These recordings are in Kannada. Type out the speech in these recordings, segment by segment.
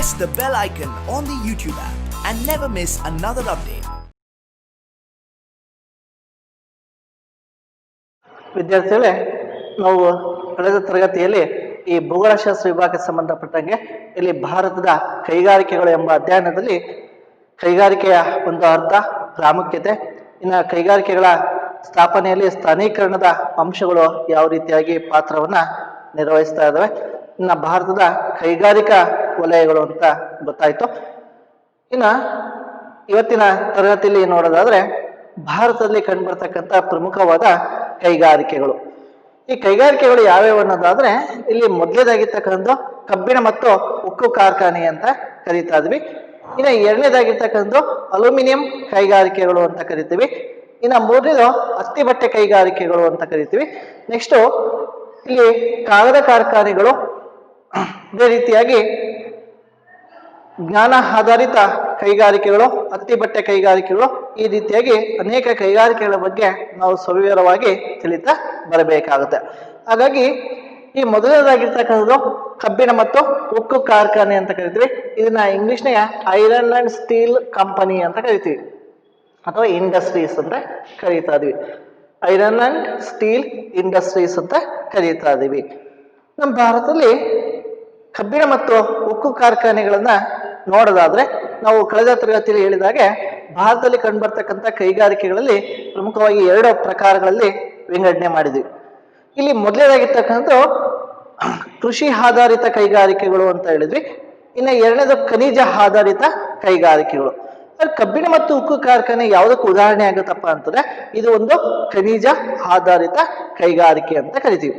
press the bell icon on the YouTube app and never miss another update. ವಿದ್ಯಾರ್ಥಿಗಳೇ, ನಾವು ಕಳೆದ ತರಗತಿಯಲ್ಲಿ ಈ ಭೂಗೋಳಶಾಸ್ತ್ರ ವಿಭಾಗಕ್ಕೆ ಸಂಬಂಧಪಟ್ಟಂಗೆ ಇಲ್ಲಿ ಭಾರತದ ಕೈಗಾರಿಕೆಗಳು ಎಂಬ ಅಧ್ಯಯನದಲ್ಲಿ ಕೈಗಾರಿಕೆಯ ಒಂದು ಅರ್ಥ, ಪ್ರಾಮುಖ್ಯತೆ, ಇನ್ನು ಕೈಗಾರಿಕೆಗಳ ಸ್ಥಾಪನೆಯಲ್ಲಿ ಸ್ಥಾನೀಕರಣದ ಅಂಶಗಳು ಯಾವ ರೀತಿಯಾಗಿ ಪಾತ್ರವನ್ನ ನಿರ್ವಹಿಸ್ತಾ ಇದ್ದಾವೆ, ಇನ್ನು ಭಾರತದ ಕೈಗಾರಿಕಾ ವಲಯಗಳು ಅಂತ ಗೊತ್ತಾಯ್ತು. ಇನ್ನು ಇವತ್ತಿನ ತರಗತಿಯಲ್ಲಿ ನೋಡೋದಾದ್ರೆ ಭಾರತದಲ್ಲಿ ಕಂಡುಬರ್ತಕ್ಕಂಥ ಪ್ರಮುಖವಾದ ಕೈಗಾರಿಕೆಗಳು. ಈ ಕೈಗಾರಿಕೆಗಳು ಯಾವ್ಯಾವ ಅನ್ನೋದಾದ್ರೆ ಇಲ್ಲಿ ಮೊದಲೇದಾಗಿರ್ತಕ್ಕಂಥ ಕಬ್ಬಿಣ ಮತ್ತು ಉಕ್ಕು ಕಾರ್ಖಾನೆ ಅಂತ ಕರಿತಾ ಇದ್ವಿ. ಇನ್ನು ಎರಡನೇದಾಗಿರ್ತಕ್ಕಂಥ ಅಲ್ಯೂಮಿನಿಯಂ ಕೈಗಾರಿಕೆಗಳು ಅಂತ ಕರಿತೀವಿ. ಇನ್ನು ಮೂರನೇದು ಹತ್ತಿ ಬಟ್ಟೆ ಕೈಗಾರಿಕೆಗಳು ಅಂತ ಕರಿತೀವಿ. ನೆಕ್ಸ್ಟ್ ಇಲ್ಲಿ ಕಾಗದ ಕಾರ್ಖಾನೆಗಳು, ಇದೇ ರೀತಿಯಾಗಿ ಜ್ಞಾನ ಆಧಾರಿತ ಕೈಗಾರಿಕೆಗಳು, ಹತ್ತಿ ಬಟ್ಟೆ ಕೈಗಾರಿಕೆಗಳು, ಈ ರೀತಿಯಾಗಿ ಅನೇಕ ಕೈಗಾರಿಕೆಗಳ ಬಗ್ಗೆ ನಾವು ಸವಿವರವಾಗಿ ತಿಳಿತಾ ಬರಬೇಕಾಗುತ್ತೆ. ಹಾಗಾಗಿ ಈ ಮೊದಲನೇದಾಗಿರ್ತಕ್ಕಂಥದ್ದು ಕಬ್ಬಿಣ ಮತ್ತು ಉಕ್ಕು ಕಾರ್ಖಾನೆ ಅಂತ ಕರಿತೀವಿ. ಇದನ್ನ ಇಂಗ್ಲಿಷ್ನಾಗ ಐರನ್ ಅಂಡ್ ಸ್ಟೀಲ್ ಕಂಪನಿ ಅಂತ ಕರಿತೀವಿ ಅಥವಾ ಇಂಡಸ್ಟ್ರೀಸ್ ಅಂತ ಕರೀತಾ ಇದೀವಿ. ಐರನ್ ಅಂಡ್ ಸ್ಟೀಲ್ ಇಂಡಸ್ಟ್ರೀಸ್ ಅಂತ ಕರೀತಾ ಇದೀವಿ. ನಮ್ಮ ಭಾರತದಲ್ಲಿ ಕಬ್ಬಿಣ ಮತ್ತು ಉಕ್ಕು ಕಾರ್ಖಾನೆಗಳನ್ನ ನೋಡೋದಾದ್ರೆ ನಾವು ಕಳೆದ ತರಗತಿಯಲ್ಲಿ ಹೇಳಿದಾಗೆ ಭಾರತದಲ್ಲಿ ಕಂಡುಬರ್ತಕ್ಕಂಥ ಕೈಗಾರಿಕೆಗಳಲ್ಲಿ ಪ್ರಮುಖವಾಗಿ ಎರಡು ಪ್ರಕಾರಗಳಲ್ಲಿ ವಿಂಗಡಣೆ ಮಾಡಿದ್ವಿ. ಇಲ್ಲಿ ಮೊದಲೇದಾಗಿರ್ತಕ್ಕಂಥ ಕೃಷಿ ಆಧಾರಿತ ಕೈಗಾರಿಕೆಗಳು ಅಂತ ಹೇಳಿದ್ವಿ. ಇನ್ನು ಎರಡನೇದು ಖನಿಜ ಆಧಾರಿತ ಕೈಗಾರಿಕೆಗಳು. ಕಬ್ಬಿಣ ಮತ್ತು ಉಕ್ಕು ಕಾರ್ಖಾನೆ ಯಾವುದಕ್ಕೆ ಉದಾಹರಣೆ ಆಗುತ್ತಪ್ಪ ಅಂತಂದ್ರೆ ಇದು ಒಂದು ಖನಿಜ ಆಧಾರಿತ ಕೈಗಾರಿಕೆ ಅಂತ ಕರಿತೀವಿ.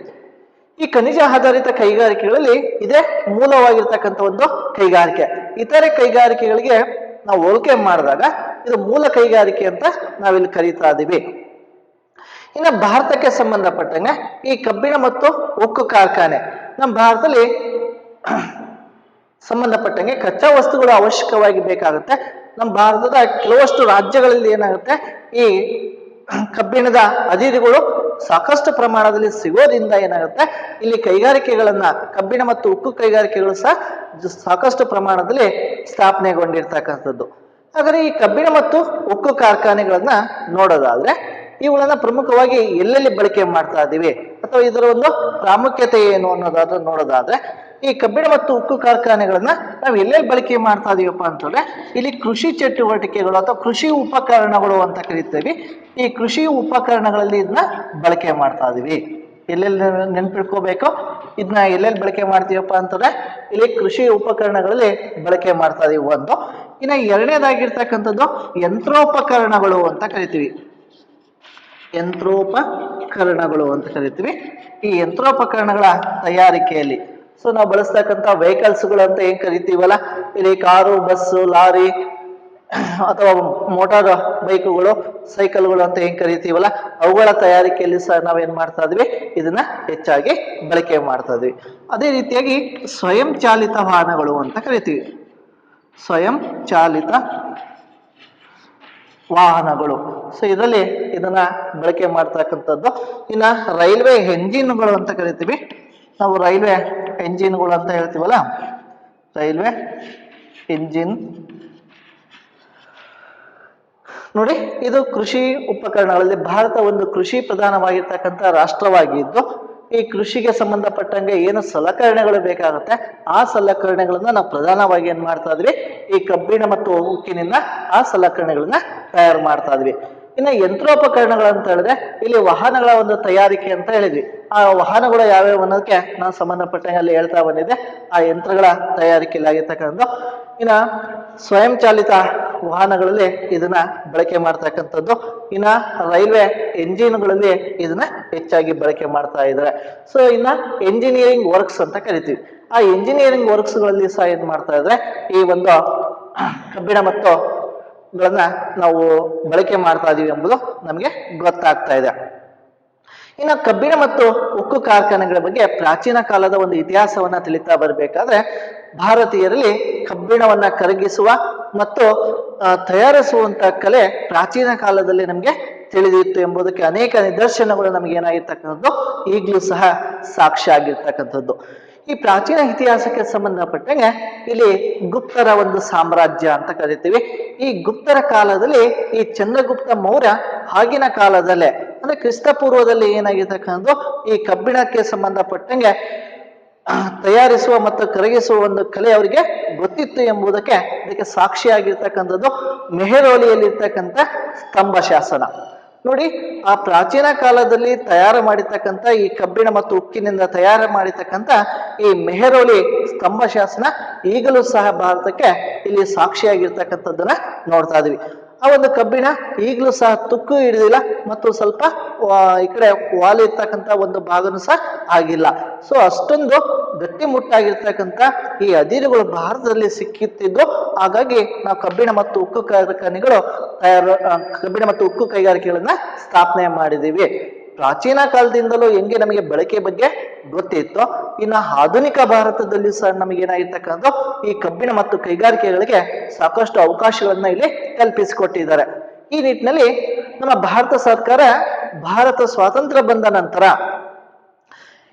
ಈ ಖನಿಜ ಆಧಾರಿತ ಕೈಗಾರಿಕೆಗಳಲ್ಲಿ ಇದೇ ಮೂಲವಾಗಿರ್ತಕ್ಕಂಥ ಒಂದು ಕೈಗಾರಿಕೆ. ಇತರೆ ಕೈಗಾರಿಕೆಗಳಿಗೆ ನಾವು ಹೋಲಿಕೆ ಮಾಡಿದಾಗ ಇದು ಮೂಲ ಕೈಗಾರಿಕೆ ಅಂತ ನಾವಿಲ್ಲಿ ಕರೀತಾ ಇದೀವಿ. ಇನ್ನು ಭಾರತಕ್ಕೆ ಸಂಬಂಧಪಟ್ಟಂಗೆ ಈ ಕಬ್ಬಿಣ ಮತ್ತು ಉಕ್ಕು ಕಾರ್ಖಾನೆ ನಮ್ಮ ಭಾರತದಲ್ಲಿ ಸಂಬಂಧಪಟ್ಟಂಗೆ ಕಚ್ಚಾ ವಸ್ತುಗಳು ಅವಶ್ಯಕವಾಗಿ ಬೇಕಾಗುತ್ತೆ. ನಮ್ಮ ಭಾರತದ ಕೆಲವಷ್ಟು ರಾಜ್ಯಗಳಲ್ಲಿ ಏನಾಗುತ್ತೆ, ಈ ಕಬ್ಬಿಣದ ಅದಿರುಗಳು ಸಾಕಷ್ಟು ಪ್ರಮಾಣದಲ್ಲಿ ಸಿಗೋದ್ರಿಂದ ಏನಾಗುತ್ತೆ, ಇಲ್ಲಿ ಕೈಗಾರಿಕೆಗಳನ್ನ ಕಬ್ಬಿಣ ಮತ್ತು ಉಕ್ಕು ಕೈಗಾರಿಕೆಗಳು ಸಹ ಸಾಕಷ್ಟು ಪ್ರಮಾಣದಲ್ಲಿ ಸ್ಥಾಪನೆಗೊಂಡಿರ್ತಕ್ಕಂಥದ್ದು. ಹಾಗಾದ್ರೆ ಈ ಕಬ್ಬಿಣ ಮತ್ತು ಉಕ್ಕು ಕಾರ್ಖಾನೆಗಳನ್ನ ನೋಡೋದಾದ್ರೆ ಇವುಗಳನ್ನ ಪ್ರಮುಖವಾಗಿ ಎಲ್ಲೆಲ್ಲಿ ಬಳಕೆ ಮಾಡ್ತಾ ಇದೀವಿ ಅಥವಾ ಇದರ ಒಂದು ಪ್ರಾಮುಖ್ಯತೆ ಏನು ಅನ್ನೋದಾದ್ರೆ ನೋಡೋದಾದ್ರೆ ಈ ಕಬ್ಬಿಣ ಮತ್ತು ಉಕ್ಕು ಕಾರ್ಖಾನೆಗಳನ್ನ ನಾವು ಎಲ್ಲೆಲ್ಲಿ ಬಳಕೆ ಮಾಡ್ತಾ ಇದೀವಪ್ಪ ಅಂತಂದ್ರೆ ಇಲ್ಲಿ ಕೃಷಿ ಚಟುವಟಿಕೆಗಳು ಅಥವಾ ಕೃಷಿ ಉಪಕರಣಗಳು ಅಂತ ಕರಿತೀವಿ. ಈ ಕೃಷಿ ಉಪಕರಣಗಳಲ್ಲಿ ಇದನ್ನ ಬಳಕೆ ಮಾಡ್ತಾ ಇದೀವಿ. ಎಲ್ಲೆಲ್ಲಿ ನೆನ್ಪಿಟ್ಕೋಬೇಕು, ಇದನ್ನ ಎಲ್ಲೆಲ್ಲಿ ಬಳಕೆ ಮಾಡ್ತೀವಪ್ಪ ಅಂತಂದ್ರೆ ಇಲ್ಲಿ ಕೃಷಿ ಉಪಕರಣಗಳಲ್ಲಿ ಬಳಕೆ ಮಾಡ್ತಾ ಇದೀವಿ ಒಂದು. ಇನ್ನು ಎರಡನೇದಾಗಿರ್ತಕ್ಕಂಥದ್ದು ಯಂತ್ರೋಪಕರಣಗಳು ಅಂತ ಕರಿತೀವಿ. ಯಂತ್ರೋಪಕರಣಗಳು ಅಂತ ಕರಿತೀವಿ. ಈ ಯಂತ್ರೋಪಕರಣಗಳ ತಯಾರಿಕೆಯಲ್ಲಿ ನಾವು ಬಳಸ್ತಕ್ಕಂಥ ವೆಹಿಕಲ್ಸ್ಗಳು ಅಂತ ಏನ್ ಕರಿತೀವಲ್ಲ, ಇಲ್ಲಿ ಕಾರು, ಬಸ್ಸು, ಲಾರಿ ಅಥವಾ ಮೋಟಾರ್ ಬೈಕುಗಳು, ಸೈಕಲ್ಗಳು ಅಂತ ಏನ್ ಕರಿತೀವಲ್ಲ, ಅವುಗಳ ತಯಾರಿಕೆಯಲ್ಲಿ ಸಹ ನಾವೇನ್ ಮಾಡ್ತಾ ಇದ್ವಿ, ಇದನ್ನ ಹೆಚ್ಚಾಗಿ ಬಳಕೆ ಮಾಡ್ತಾ ಇದ್ವಿ. ಅದೇ ರೀತಿಯಾಗಿ ಸ್ವಯಂ ಚಾಲಿತ ವಾಹನಗಳು ಅಂತ ಕರಿತೀವಿ. ಸ್ವಯಂ ಚಾಲಿತ ವಾಹನಗಳು, ಇದರಲ್ಲಿ ಇದನ್ನ ಬಳಕೆ ಮಾಡ್ತಕ್ಕಂಥದ್ದು. ಇನ್ನ ರೈಲ್ವೆ ಎಂಜಿನ್ಗಳು ಅಂತ ಕರಿತೀವಿ ನಾವು. ರೈಲ್ವೆ ಎಂಜಿನ್ಗಳು ಅಂತ ಹೇಳ್ತೀವಲ್ಲ, ರೈಲ್ವೆ ಎಂಜಿನ್ ನೋಡಿ, ಇದು ಕೃಷಿ ಉಪಕರಣಗಳಲ್ಲಿ ಭಾರತ ಒಂದು ಕೃಷಿ ಪ್ರಧಾನವಾಗಿರ್ತಕ್ಕಂಥ ರಾಷ್ಟ್ರವಾಗಿದ್ದು ಈ ಕೃಷಿಗೆ ಸಂಬಂಧಪಟ್ಟಂಗೆ ಏನು ಸಲಕರಣೆಗಳು ಬೇಕಾಗುತ್ತೆ ಆ ಸಲಕರಣೆಗಳನ್ನ ನಾವು ಪ್ರಧಾನವಾಗಿ ಏನ್ ಮಾಡ್ತಾ ಇದ್ವಿ, ಈ ಕಬ್ಬಿಣ ಮತ್ತು ಉಕ್ಕಿನಿಂದ ಆ ಸಲಕರಣೆಗಳನ್ನ ತಯಾರು ಮಾಡ್ತಾ ಇದ್ವಿ. ಇನ್ನು ಯಂತ್ರೋಪಕರಣಗಳು ಅಂತ ಹೇಳಿದ್ರೆ ಇಲ್ಲಿ ವಾಹನಗಳ ಒಂದು ತಯಾರಿಕೆ ಅಂತ ಹೇಳಿದ್ವಿ. ಆ ವಾಹನಗಳು ಯಾವ್ಯಾವ ಅನ್ನೋದಕ್ಕೆ ನಾನು ಸಂಬಂಧಪಟ್ಟಂಗೆ ಅಲ್ಲಿ ಹೇಳ್ತಾ ಬಂದಿದ್ದೆ. ಆ ಯಂತ್ರಗಳ ತಯಾರಿಕೆಯಲ್ಲಿ ಆಗಿರ್ತಕ್ಕಂಥ ಇನ್ನ ಸ್ವಯಂ ಚಾಲಿತ ವಾಹನಗಳಲ್ಲಿ ಇದನ್ನ ಬಳಕೆ ಮಾಡ್ತಕ್ಕಂಥದ್ದು. ಇನ್ನ ರೈಲ್ವೆ ಎಂಜಿನ್ಗಳಲ್ಲಿ ಇದನ್ನ ಹೆಚ್ಚಾಗಿ ಬಳಕೆ ಮಾಡ್ತಾ ಇದ್ದಾರೆ. ಇನ್ನ ಎಂಜಿನಿಯರಿಂಗ್ ವರ್ಕ್ಸ್ ಅಂತ ಕರಿತೀವಿ. ಆ ಎಂಜಿನಿಯರಿಂಗ್ ವರ್ಕ್ಸ್ ಗಳಲ್ಲಿ ಸಹ ಏನ್ ಮಾಡ್ತಾ ಇದ್ರೆ ಈ ಒಂದು ಕಬ್ಬಿಣ ಮತ್ತು ಗಳನ್ನ ನಾವು ಬಳಕೆ ಮಾಡ್ತಾ ಇದೀವಿ ಎಂಬುದು ನಮಗೆ ಗೊತ್ತಾಗ್ತಾ ಇದೆ. ಇನ್ನು ಕಬ್ಬಿಣ ಮತ್ತು ಉಕ್ಕು ಕಾರ್ಖಾನೆಗಳ ಬಗ್ಗೆ ಪ್ರಾಚೀನ ಕಾಲದ ಒಂದು ಇತಿಹಾಸವನ್ನ ತಿಳಿತಾ ಬರಬೇಕಾದ್ರೆ ಭಾರತೀಯರಲ್ಲಿ ಕಬ್ಬಿಣವನ್ನ ಕರಗಿಸುವ ಮತ್ತು ತಯಾರಿಸುವಂತ ಕಲೆ ಪ್ರಾಚೀನ ಕಾಲದಲ್ಲಿ ನಮಗೆ ತಿಳಿದಿತ್ತು ಎಂಬುದಕ್ಕೆ ಅನೇಕ ನಿದರ್ಶನಗಳು ನಮಗೆ ಏನಾಗಿರ್ತಕ್ಕಂಥದ್ದು ಈಗಲೂ ಸಹ ಸಾಕ್ಷಿ ಆಗಿರ್ತಕ್ಕಂಥದ್ದು. ಈ ಪ್ರಾಚೀನ ಇತಿಹಾಸಕ್ಕೆ ಸಂಬಂಧಪಟ್ಟಂಗೆ ಇಲ್ಲಿ ಗುಪ್ತರ ಒಂದು ಸಾಮ್ರಾಜ್ಯ ಅಂತ ಕರಿತೀವಿ. ಈ ಗುಪ್ತರ ಕಾಲದಲ್ಲಿ ಈ ಚಂದ್ರಗುಪ್ತ ಮೌರ್ಯ ಆಗಿನ ಕಾಲದಲ್ಲೇ ಅಂದ್ರೆ ಕ್ರಿಸ್ತ ಪೂರ್ವದಲ್ಲಿ ಏನಾಗಿರ್ತಕ್ಕಂಥ ಈ ಕಬ್ಬಿಣಕ್ಕೆ ಸಂಬಂಧಪಟ್ಟಂಗೆ ತಯಾರಿಸುವ ಮತ್ತು ಕರಗಿಸುವ ಒಂದು ಕಲೆ ಅವರಿಗೆ ಗೊತ್ತಿತ್ತು ಎಂಬುದಕ್ಕೆ ಇದಕ್ಕೆ ಸಾಕ್ಷಿಯಾಗಿರ್ತಕ್ಕಂಥದ್ದು ಮೆಹರೌಲಿಯಲ್ಲಿ ಇರ್ತಕ್ಕಂಥ ಸ್ತಂಭ ಶಾಸನ. ನೋಡಿ, ಆ ಪ್ರಾಚೀನ ಕಾಲದಲ್ಲಿ ತಯಾರು ಮಾಡಿರ್ತಕ್ಕಂಥ ಈ ಕಬ್ಬಿಣ ಮತ್ತು ಉಕ್ಕಿನಿಂದ ತಯಾರು ಮಾಡಿರ್ತಕ್ಕಂಥ ಈ ಮೆಹರೌಲಿ ಸ್ತಂಭ ಶಾಸನ ಈಗಲೂ ಸಹ ಭಾರತಕ್ಕೆ ಇಲ್ಲಿ ಸಾಕ್ಷಿಯಾಗಿರ್ತಕ್ಕಂಥದ್ದನ್ನ ನೋಡ್ತಾ ಇದೀವಿ. ಆ ಒಂದು ಕಬ್ಬಿಣ ಈಗಲೂ ಸಹ ತುಕ್ಕು ಹಿಡಿದಿಲ್ಲ ಮತ್ತು ಸ್ವಲ್ಪ ಈ ಕಡೆ ವಾಲಿ ಇರ್ತಕ್ಕಂಥ ಒಂದು ಭಾಗನೂ ಸಹ ಆಗಿಲ್ಲ. ಸೊ ಅಷ್ಟೊಂದು ಗಟ್ಟಿಮುಟ್ಟಾಗಿರ್ತಕ್ಕಂಥ ಈ ಅದಿರುಗಳು ಭಾರತದಲ್ಲಿ ಸಿಕ್ಕುತ್ತಿದ್ದು, ಹಾಗಾಗಿ ನಾವು ಕಬ್ಬಿಣ ಮತ್ತು ಉಕ್ಕು ಕಾರ್ಖಾನೆಗಳು ಕಬ್ಬಿಣ ಮತ್ತು ಉಕ್ಕು ಕೈಗಾರಿಕೆಗಳನ್ನ ಸ್ಥಾಪನೆ ಮಾಡಿದೀವಿ. ಪ್ರಾಚೀನ ಕಾಲದಿಂದಲೂ ಹೆಂಗೆ ನಮಗೆ ಬಳಕೆ ಬಗ್ಗೆ ಗೊತ್ತಿತ್ತು, ಇನ್ನು ಆಧುನಿಕ ಭಾರತದಲ್ಲಿ ಸಹ ನಮಗೇನಾಗಿರ್ತಕ್ಕಂಥ ಈ ಕಬ್ಬಿಣ ಮತ್ತು ಕೈಗಾರಿಕೆಗಳಿಗೆ ಸಾಕಷ್ಟು ಅವಕಾಶಗಳನ್ನ ಇಲ್ಲಿ ಕಲ್ಪಿಸಿಕೊಟ್ಟಿದ್ದಾರೆ. ಈ ನಿಟ್ಟಿನಲ್ಲಿ ನಮ್ಮ ಭಾರತ ಸರ್ಕಾರ ಭಾರತ ಸ್ವಾತಂತ್ರ್ಯ ಬಂದ ನಂತರ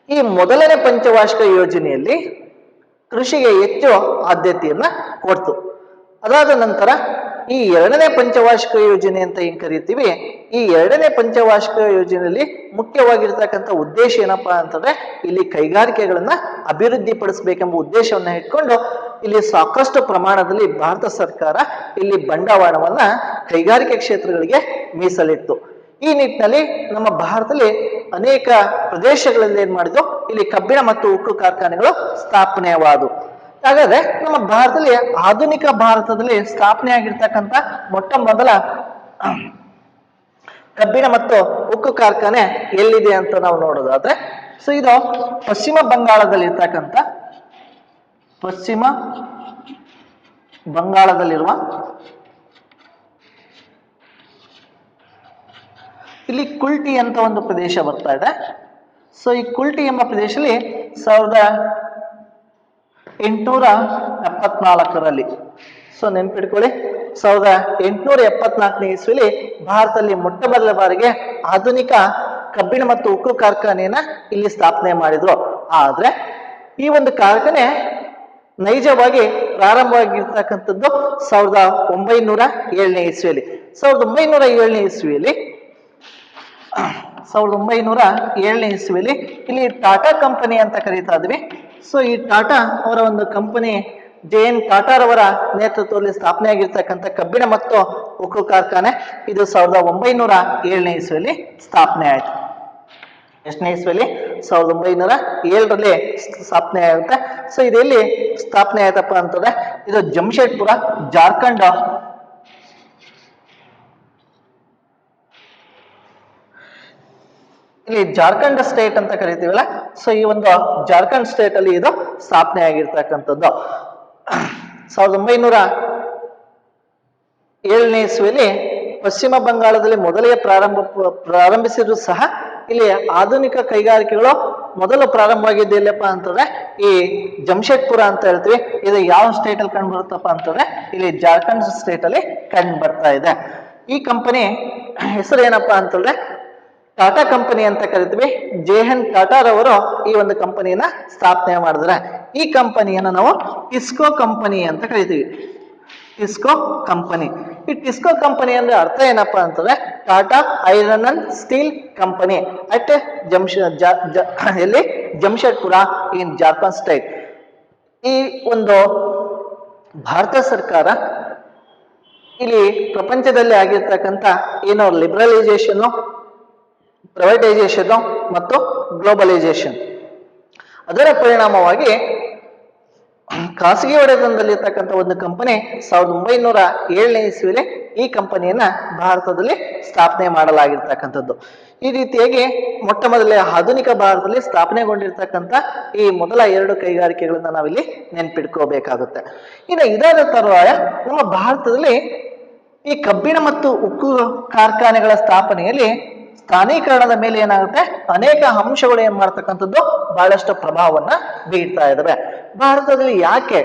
ಈ ಮೊದಲನೇ ಪಂಚವಾರ್ಷಿಕ ಯೋಜನೆಯಲ್ಲಿ ಕೃಷಿಗೆ ಹೆಚ್ಚು ಆದ್ಯತೆಯನ್ನ ಕೊಡ್ತು. ಅದಾದ ನಂತರ ಈ ಎರಡನೇ ಪಂಚವಾರ್ಷಿಕ ಯೋಜನೆ ಅಂತ ಏನ್ ಕರಿತೀವಿ, ಈ ಎರಡನೇ ಪಂಚವಾರ್ಷಿಕ ಯೋಜನೆಯಲ್ಲಿ ಮುಖ್ಯವಾಗಿರ್ತಕ್ಕಂಥ ಉದ್ದೇಶ ಏನಪ್ಪಾ ಅಂತಂದ್ರೆ ಇಲ್ಲಿ ಕೈಗಾರಿಕೆಗಳನ್ನ ಅಭಿವೃದ್ಧಿ ಪಡಿಸಬೇಕೆಂಬ ಉದ್ದೇಶವನ್ನ ಇಟ್ಕೊಂಡು ಇಲ್ಲಿ ಸಾಕಷ್ಟು ಪ್ರಮಾಣದಲ್ಲಿ ಭಾರತ ಸರ್ಕಾರ ಇಲ್ಲಿ ಬಂಡವಾಳವನ್ನ ಕೈಗಾರಿಕೆ ಕ್ಷೇತ್ರಗಳಿಗೆ ಮೀಸಲಿಟ್ಟು. ಈ ನಿಟ್ಟಿನಲ್ಲಿ ನಮ್ಮ ಭಾರತದಲ್ಲಿ ಅನೇಕ ಪ್ರದೇಶಗಳಲ್ಲಿ ಏನ್ ಮಾಡಿದ್ರು, ಇಲ್ಲಿ ಕಬ್ಬಿಣ ಮತ್ತು ಉಕ್ಕು ಕಾರ್ಖಾನೆಗಳು ಸ್ಥಾಪನೆವಾದವು. ಹಾಗಾದ್ರೆ ನಮ್ಮ ಭಾರತದಲ್ಲಿ ಆಧುನಿಕ ಭಾರತದಲ್ಲಿ ಸ್ಥಾಪನೆ ಆಗಿರ್ತಕ್ಕಂಥ ಮೊಟ್ಟ ಮೊದಲ ಕಬ್ಬಿಣ ಮತ್ತು ಉಕ್ಕು ಕಾರ್ಖಾನೆ ಎಲ್ಲಿದೆ ಅಂತ ನಾವು ನೋಡೋದಾದ್ರೆ, ಸೊ ಇದು ಪಶ್ಚಿಮ ಬಂಗಾಳದಲ್ಲಿರುವ ಇಲ್ಲಿ ಕುಲ್ಟಿ ಅಂತ ಒಂದು ಪ್ರದೇಶ ಬರ್ತಾ ಇದೆ. ಸೊ ಈ ಕುಲ್ಟಿ ಎಂಬ ಪ್ರದೇಶದಲ್ಲಿ 1874ರಲ್ಲಿ, ಸೊ ನೆನ್ಪಿಟ್ಕೊಳ್ಳಿ, 1874ನೇ ಇಸ್ವಿಲಿ ಭಾರತದಲ್ಲಿ ಮೊಟ್ಟ ಮೊದಲ ಬಾರಿಗೆ ಆಧುನಿಕ ಕಬ್ಬಿಣ ಮತ್ತು ಉಕ್ಕು ಕಾರ್ಖಾನೆಯನ್ನ ಇಲ್ಲಿ ಸ್ಥಾಪನೆ ಮಾಡಿದ್ರು. ಆದ್ರೆ ಈ ಒಂದು ಕಾರ್ಖಾನೆ ನೈಜವಾಗಿ ಪ್ರಾರಂಭವಾಗಿರ್ತಕ್ಕಂಥದ್ದು 1907ನೇ ಇಸ್ವಿಯಲ್ಲಿ. 1907ನೇ ಇಸ್ವಿಯಲ್ಲಿ ಇಲ್ಲಿ ಟಾಟಾ ಕಂಪನಿ ಅಂತ ಕರೀತಾ ಇದ್ವಿ. ಸೊ ಈ ಟಾಟಾ ಅವರ ಒಂದು ಕಂಪನಿ JN ಟಾಟಾರವರ ನೇತೃತ್ವದಲ್ಲಿ ಸ್ಥಾಪನೆ ಆಗಿರ್ತಕ್ಕಂಥ ಕಬ್ಬಿಣ ಮತ್ತು ಉಕ್ಕು ಕಾರ್ಖಾನೆ ಇದು 1907ನೇ ಇಸ್ವಿಯಲ್ಲಿ ಸ್ಥಾಪನೆ ಆಯಿತು. ಎಷ್ಟನೇ ಇಸ್ವಿಯಲ್ಲಿ? 1907ರಲ್ಲಿ ಸ್ಥಾಪನೆ ಆಗುತ್ತೆ. ಸೊ ಇದು ಎಲ್ಲಿ ಸ್ಥಾಪನೆ ಆಯ್ತಪ್ಪ ಅಂತಂದ್ರೆ ಇದು ಜಮ್ಶೆಡ್ಪುರ, ಜಾರ್ಖಂಡ್, ಇಲ್ಲಿ ಜಾರ್ಖಂಡ್ ಸ್ಟೇಟ್ ಅಂತ ಕರಿತೀವಲ್ಲ, ಸೊ ಈ ಒಂದು ಜಾರ್ಖಂಡ್ ಸ್ಟೇಟ್ ಅಲ್ಲಿ ಇದು ಸ್ಥಾಪನೆ ಆಗಿರ್ತಕ್ಕಂಥದ್ದು. 1907ನೇ ಇಸ್ವಿಯಲ್ಲಿ ಪಶ್ಚಿಮ ಬಂಗಾಳದಲ್ಲಿ ಮೊದಲೇ ಪ್ರಾರಂಭಿಸಿದ್ರು ಸಹ ಇಲ್ಲಿ ಆಧುನಿಕ ಕೈಗಾರಿಕೆಗಳು ಮೊದಲು ಪ್ರಾರಂಭವಾಗಿದ್ದು ಎಲ್ಲಪ್ಪ ಅಂತಂದ್ರೆ ಈ ಜಮ್ಶೆಡ್ಪುರ ಅಂತ ಹೇಳ್ತೀವಿ. ಇದು ಯಾವ ಸ್ಟೇಟ್ ಅಲ್ಲಿ ಕಂಡು ಬರುತ್ತಪ್ಪ ಅಂತಂದ್ರೆ ಇಲ್ಲಿ ಜಾರ್ಖಂಡ್ ಸ್ಟೇಟ್ ಅಲ್ಲಿ ಕಂಡು ಬರ್ತಾ ಇದೆ. ಈ ಕಂಪನಿ ಹೆಸರು ಏನಪ್ಪಾ ಅಂತಂದ್ರೆ ಟಾಟಾ ಕಂಪನಿ ಅಂತ ಕರಿತೀವಿ. JN ಟಾಟಾರವರು ಈ ಒಂದು ಕಂಪನಿಯನ್ನ ಸ್ಥಾಪನೆ ಮಾಡಿದ್ರೆ ಈ ಕಂಪನಿಯನ್ನ ನಾವು ಟಿಸ್ಕೋ ಕಂಪನಿ ಅಂತ ಕರಿತೀವಿ. TISCO company. ಈ ಟಿಸ್ಕೋ ಕಂಪನಿ ಅಂದ್ರೆ ಅರ್ಥ ಏನಪ್ಪಾ ಅಂತಂದ್ರೆ Tata iron and steel company at Jamshedpur in Jharkhand state. ಈ ಒಂದು ಭಾರತ ಸರ್ಕಾರ ಇಲ್ಲಿ ಪ್ರಪಂಚದಲ್ಲಿ ಆಗಿರ್ತಕ್ಕಂಥ ಏನೋ ಲಿಬರಲೈಸೇಷನ್, ಪ್ರೈವೇಟೈಸೇಷನ್ ಮತ್ತು ಗ್ಲೋಬಲೈಸೇಷನ್ ಅದರ ಪರಿಣಾಮವಾಗಿ ಖಾಸಗಿ ಒಡೆತನದಲ್ಲಿರ್ತಕ್ಕಂಥ ಒಂದು ಕಂಪನಿ 1907ನೇ ಇಸ್ವಿಯಲ್ಲಿ ಈ ಕಂಪನಿಯನ್ನ ಭಾರತದಲ್ಲಿ ಸ್ಥಾಪನೆ ಮಾಡಲಾಗಿರ್ತಕ್ಕಂಥದ್ದು. ಈ ರೀತಿಯಾಗಿ ಮೊಟ್ಟ ಮೊದಲೇ ಆಧುನಿಕ ಭಾರತದಲ್ಲಿ ಸ್ಥಾಪನೆಗೊಂಡಿರ್ತಕ್ಕಂಥ ಈ ಮೊದಲ 2 ಕೈಗಾರಿಕೆಗಳನ್ನ ನಾವಿಲ್ಲಿ ನೆನ್ಪಿಟ್ಕೋಬೇಕಾಗುತ್ತೆ. ಇನ್ನು ಇದಾದ ತರುವಾಯ ನಮ್ಮ ಭಾರತದಲ್ಲಿ ಈ ಕಬ್ಬಿಣ ಮತ್ತು ಉಕ್ಕು ಕಾರ್ಖಾನೆಗಳ ಸ್ಥಾಪನೆಯಲ್ಲಿ ಸ್ಥಾನೀಕರಣದ ಮೇಲೆ ಏನಾಗುತ್ತೆ, ಅನೇಕ ಅಂಶಗಳು ಏನ್ ಮಾಡ್ತಕ್ಕಂಥದ್ದು ಬಹಳಷ್ಟು ಪ್ರಭಾವವನ್ನ ಬೀರ್ತಾ ಇದಾವೆ. ಭಾರತದಲ್ಲಿ ಯಾಕೆ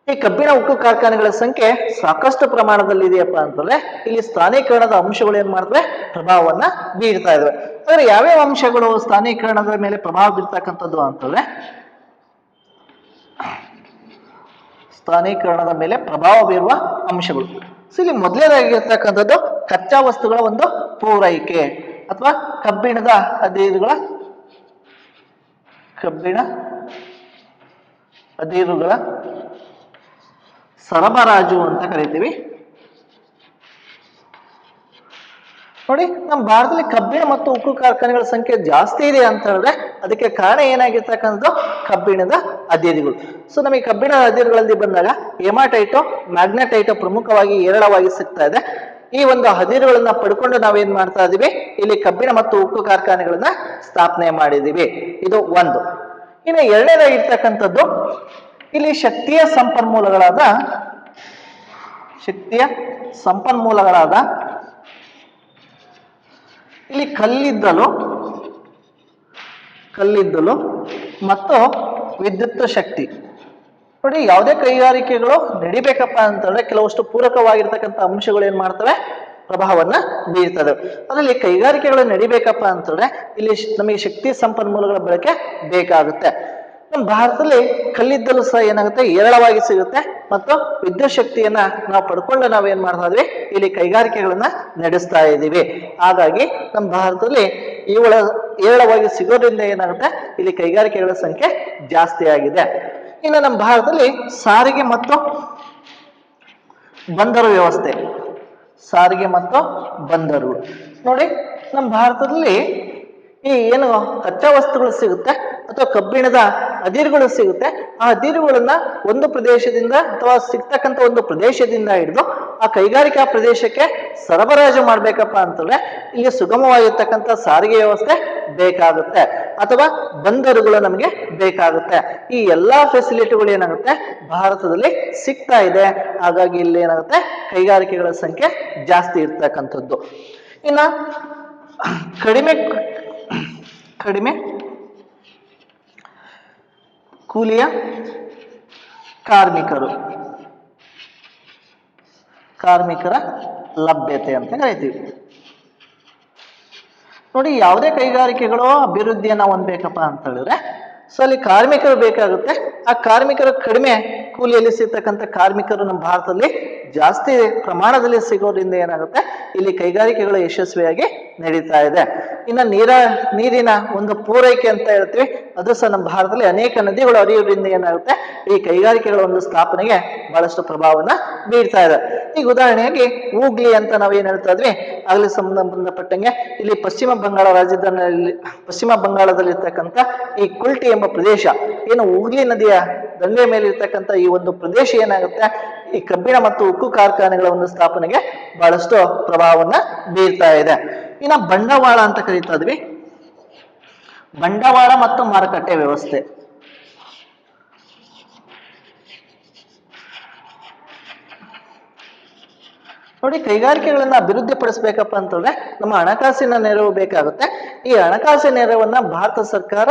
ಈ ಕಬ್ಬಿಣ ಉಕ್ಕು ಕಾರ್ಖಾನೆಗಳ ಸಂಖ್ಯೆ ಸಾಕಷ್ಟು ಪ್ರಮಾಣದಲ್ಲಿ ಇದೆಯಪ್ಪ ಅಂತಂದ್ರೆ ಇಲ್ಲಿ ಸ್ಥಾನೀಕರಣದ ಅಂಶಗಳು ಏನ್ ಮಾಡ್ತವೆ, ಪ್ರಭಾವವನ್ನ ಬೀರ್ತಾ ಇದಾವೆ. ಅಂದ್ರೆ ಯಾವ್ಯಾವ ಅಂಶಗಳು ಸ್ಥಾನೀಕರಣದ ಮೇಲೆ ಪ್ರಭಾವ ಬೀರ್ತಕ್ಕಂಥದ್ದು ಅಂತಂದ್ರೆ ಸ್ಥಾನೀಕರಣದ ಮೇಲೆ ಪ್ರಭಾವ ಬೀರುವ ಅಂಶಗಳು. ಸೊ ಇಲ್ಲಿ ಮೊದಲನೇದಾಗಿರ್ತಕ್ಕಂಥದ್ದು ಕಚ್ಚಾ ವಸ್ತುಗಳ ಒಂದು ಪೂರೈಕೆ ಅಥವಾ ಕಬ್ಬಿಣ ಅದಿರುಗಳ ಸರಬರಾಜು ಅಂತ ಕರಿತೀವಿ. ನೋಡಿ, ನಮ್ಮ ಭಾರತದಲ್ಲಿ ಕಬ್ಬಿಣ ಮತ್ತು ಉಕ್ಕು ಕಾರ್ಖಾನೆಗಳ ಸಂಖ್ಯೆ ಜಾಸ್ತಿ ಇದೆ ಅಂತ ಹೇಳಿದ್ರೆ ಅದಕ್ಕೆ ಕಾರಣ ಏನಾಗಿರ್ತಕ್ಕಂಥದ್ದು ಕಬ್ಬಿಣದ ಅದಿರುಗಳು. ಸೊ ನಮಗೆ ಕಬ್ಬಿಣದ ಅದಿರುಗಳಲ್ಲಿ ಬಂದಾಗ ಹೇಮಾಟೈಟು, ಮ್ಯಾಗ್ನೆಟೈಟು ಪ್ರಮುಖವಾಗಿ ಹೇರಳವಾಗಿ ಸಿಗ್ತಾ ಇದೆ. ಈ ಒಂದು ಅದಿರುಗಳನ್ನ ಪಡ್ಕೊಂಡು ನಾವೇನ್ ಮಾಡ್ತಾ ಇದೀವಿ, ಇಲ್ಲಿ ಕಬ್ಬಿಣ ಮತ್ತು ಉಕ್ಕು ಕಾರ್ಖಾನೆಗಳನ್ನ ಸ್ಥಾಪನೆ ಮಾಡಿದೀವಿ. ಇದು ಒಂದು. ಇನ್ನು ಎರಡನೇದಾಗಿರ್ತಕ್ಕಂಥದ್ದು ಇಲ್ಲಿ ಶಕ್ತಿಯ ಸಂಪನ್ಮೂಲಗಳಾದ ಇಲ್ಲಿ ಕಲ್ಲಿದ್ದಲು ಮತ್ತು ವಿದ್ಯುತ್ ಶಕ್ತಿ. ನೋಡಿ, ಯಾವುದೇ ಕೈಗಾರಿಕೆಗಳು ನಡಿಬೇಕಪ್ಪ ಅಂತಂದ್ರೆ ಕೆಲವಷ್ಟು ಪೂರಕವಾಗಿರ್ತಕ್ಕಂಥ ಅಂಶಗಳು ಏನ್ ಮಾಡ್ತವೆ, ಪ್ರಭಾವವನ್ನ ಬೀರ್ತದೆ. ಅದರಲ್ಲಿ ಕೈಗಾರಿಕೆಗಳು ನಡಿಬೇಕಪ್ಪ ಅಂತಂದ್ರೆ ಇಲ್ಲಿ ನಮಗೆ ಶಕ್ತಿ ಸಂಪನ್ಮೂಲಗಳ ಬಳಕೆ ಬೇಕಾಗುತ್ತೆ. ನಮ್ಮ ಭಾರತದಲ್ಲಿ ಕಲ್ಲಿದ್ದಲು ಸಹ ಏನಾಗುತ್ತೆ, ಹೇರಳವಾಗಿ ಸಿಗುತ್ತೆ ಮತ್ತು ವಿದ್ಯುತ್ ಶಕ್ತಿಯನ್ನ ನಾವು ಪಡ್ಕೊಂಡು ನಾವೇನ್ ಮಾಡ್ತಾ ಇದ್ವಿ, ಇಲ್ಲಿ ಕೈಗಾರಿಕೆಗಳನ್ನ ನಡೆಸ್ತಾ ಇದ್ದೀವಿ. ಹಾಗಾಗಿ ನಮ್ಮ ಭಾರತದಲ್ಲಿ ಇವುಗಳ ಹೇರಳವಾಗಿ ಸಿಗೋದ್ರಿಂದ ಏನಾಗುತ್ತೆ, ಇಲ್ಲಿ ಕೈಗಾರಿಕೆಗಳ ಸಂಖ್ಯೆ ಜಾಸ್ತಿ ಆಗಿದೆ. ಇನ್ನು ನಮ್ಮ ಭಾರತದಲ್ಲಿ ಸಾರಿಗೆ ಮತ್ತು ಬಂದರು ವ್ಯವಸ್ಥೆ, ನೋಡಿ, ನಮ್ಮ ಭಾರತದಲ್ಲಿ ಈ ಏನು ಕಚ್ಚಾ ವಸ್ತುಗಳು ಸಿಗುತ್ತೆ ಅಥವಾ ಕಬ್ಬಿಣದ ಅದಿರುಗಳು ಸಿಗುತ್ತೆ, ಆ ಅದಿರುಗಳನ್ನ ಒಂದು ಪ್ರದೇಶದಿಂದ ಅಥವಾ ಸಿಗ್ತಕ್ಕಂಥ ಒಂದು ಪ್ರದೇಶದಿಂದ ಹಿಡಿದು ಆ ಕೈಗಾರಿಕಾ ಪ್ರದೇಶಕ್ಕೆ ಸರಬರಾಜು ಮಾಡ್ಬೇಕಪ್ಪ ಅಂತಂದ್ರೆ ಇಲ್ಲಿ ಸುಗಮವಾಗಿರ್ತಕ್ಕಂಥ ಸಾರಿಗೆ ವ್ಯವಸ್ಥೆ ಬೇಕಾಗುತ್ತೆ ಅಥವಾ ಬಂದರುಗಳು ನಮಗೆ ಬೇಕಾಗುತ್ತೆ. ಈ ಎಲ್ಲಾ ಫೆಸಿಲಿಟಿಗಳು ಏನಾಗುತ್ತೆ, ಭಾರತದಲ್ಲಿ ಸಿಗ್ತಾ ಇದೆ. ಹಾಗಾಗಿ ಇಲ್ಲಿ ಏನಾಗುತ್ತೆ, ಕೈಗಾರಿಕೆಗಳ ಸಂಖ್ಯೆ ಜಾಸ್ತಿ ಇರ್ತಕ್ಕಂಥದ್ದು. ಇನ್ನ ಕಡಿಮೆ ಕೂಲಿಯ ಕಾರ್ಮಿಕರ ಲಭ್ಯತೆ ಅಂತ ಕರಿತೀವಿ. ನೋಡಿ, ಯಾವುದೇ ಕೈಗಾರಿಕೆಗಳು ಅಭಿವೃದ್ಧಿಯನ್ನ ಹೊಂದಬೇಕಪ್ಪ ಅಂತ ಹೇಳಿದ್ರೆ ಸೊ ಅಲ್ಲಿ ಕಾರ್ಮಿಕರು ಬೇಕಾಗುತ್ತೆ. ಆ ಕಾರ್ಮಿಕರು ಕಡಿಮೆ ಕೂಲಿಯಲ್ಲಿ ಸಿಗ್ತಕ್ಕಂಥ ಕಾರ್ಮಿಕರು ನಮ್ಮ ಭಾರತದಲ್ಲಿ ಜಾಸ್ತಿ ಪ್ರಮಾಣದಲ್ಲಿ ಸಿಗೋದ್ರಿಂದ ಏನಾಗುತ್ತೆ, ಇಲ್ಲಿ ಕೈಗಾರಿಕೆಗಳು ಯಶಸ್ವಿಯಾಗಿ ನಡೀತಾ ಇದೆ. ಇನ್ನು ನೀರಿನ ಒಂದು ಪೂರೈಕೆ ಅಂತ ಹೇಳ್ತೀವಿ, ಅದು ಸಹ ನಮ್ಮ ಭಾರತದಲ್ಲಿ ಅನೇಕ ನದಿಗಳು ಹರಿಯೋದ್ರಿಂದ ಏನಾಗುತ್ತೆ, ಈ ಕೈಗಾರಿಕೆಗಳ ಒಂದು ಸ್ಥಾಪನೆಗೆ ಬಹಳಷ್ಟು ಪ್ರಭಾವನ ಬೀರ್ತಾ ಇದೆ. ಈಗ ಉದಾಹರಣೆಯಾಗಿ ಹೂಗ್ಲಿ ಅಂತ ನಾವೇನ್ ಹೇಳ್ತಾ ಇದ್ವಿ, ಆಗ್ಲಿ ಸಂಬಂಧಪಟ್ಟಂಗೆ ಇಲ್ಲಿ ಪಶ್ಚಿಮ ಬಂಗಾಳದಲ್ಲಿರ್ತಕ್ಕಂಥ ಈ ಕುಲ್ಟಿ ಎಂಬ ಪ್ರದೇಶ, ಏನು ಹೂಗ್ಲಿ ನದಿಯ ದಂಡೆ ಮೇಲೆ ಇರ್ತಕ್ಕಂಥ ಈ ಒಂದು ಪ್ರದೇಶ ಏನಾಗುತ್ತೆ, ಈ ಕಬ್ಬಿಣ ಮತ್ತು ಉಕ್ಕು ಕಾರ್ಖಾನೆಗಳ ಒಂದು ಸ್ಥಾಪನೆಗೆ ಬಹಳಷ್ಟು ಪ್ರಭಾವವನ್ನ ಬೀರ್ತಾ ಇದೆ. ಇನ್ನು ಬಂಡವಾಳ ಅಂತ ಕರೀತಾ ಇದ್ವಿ, ಬಂಡವಾಳ ಮತ್ತು ಮಾರುಕಟ್ಟೆ ವ್ಯವಸ್ಥೆ. ನೋಡಿ, ಕೈಗಾರಿಕೆಗಳನ್ನ ಅಭಿವೃದ್ಧಿ ಪಡಿಸ್ಬೇಕಪ್ಪ ಅಂತಂದ್ರೆ ನಮ್ಮ ಹಣಕಾಸಿನ ನೆರವು ಬೇಕಾಗುತ್ತೆ. ಈ ಹಣಕಾಸಿನ ನೆರವನ್ನ ಭಾರತ ಸರ್ಕಾರ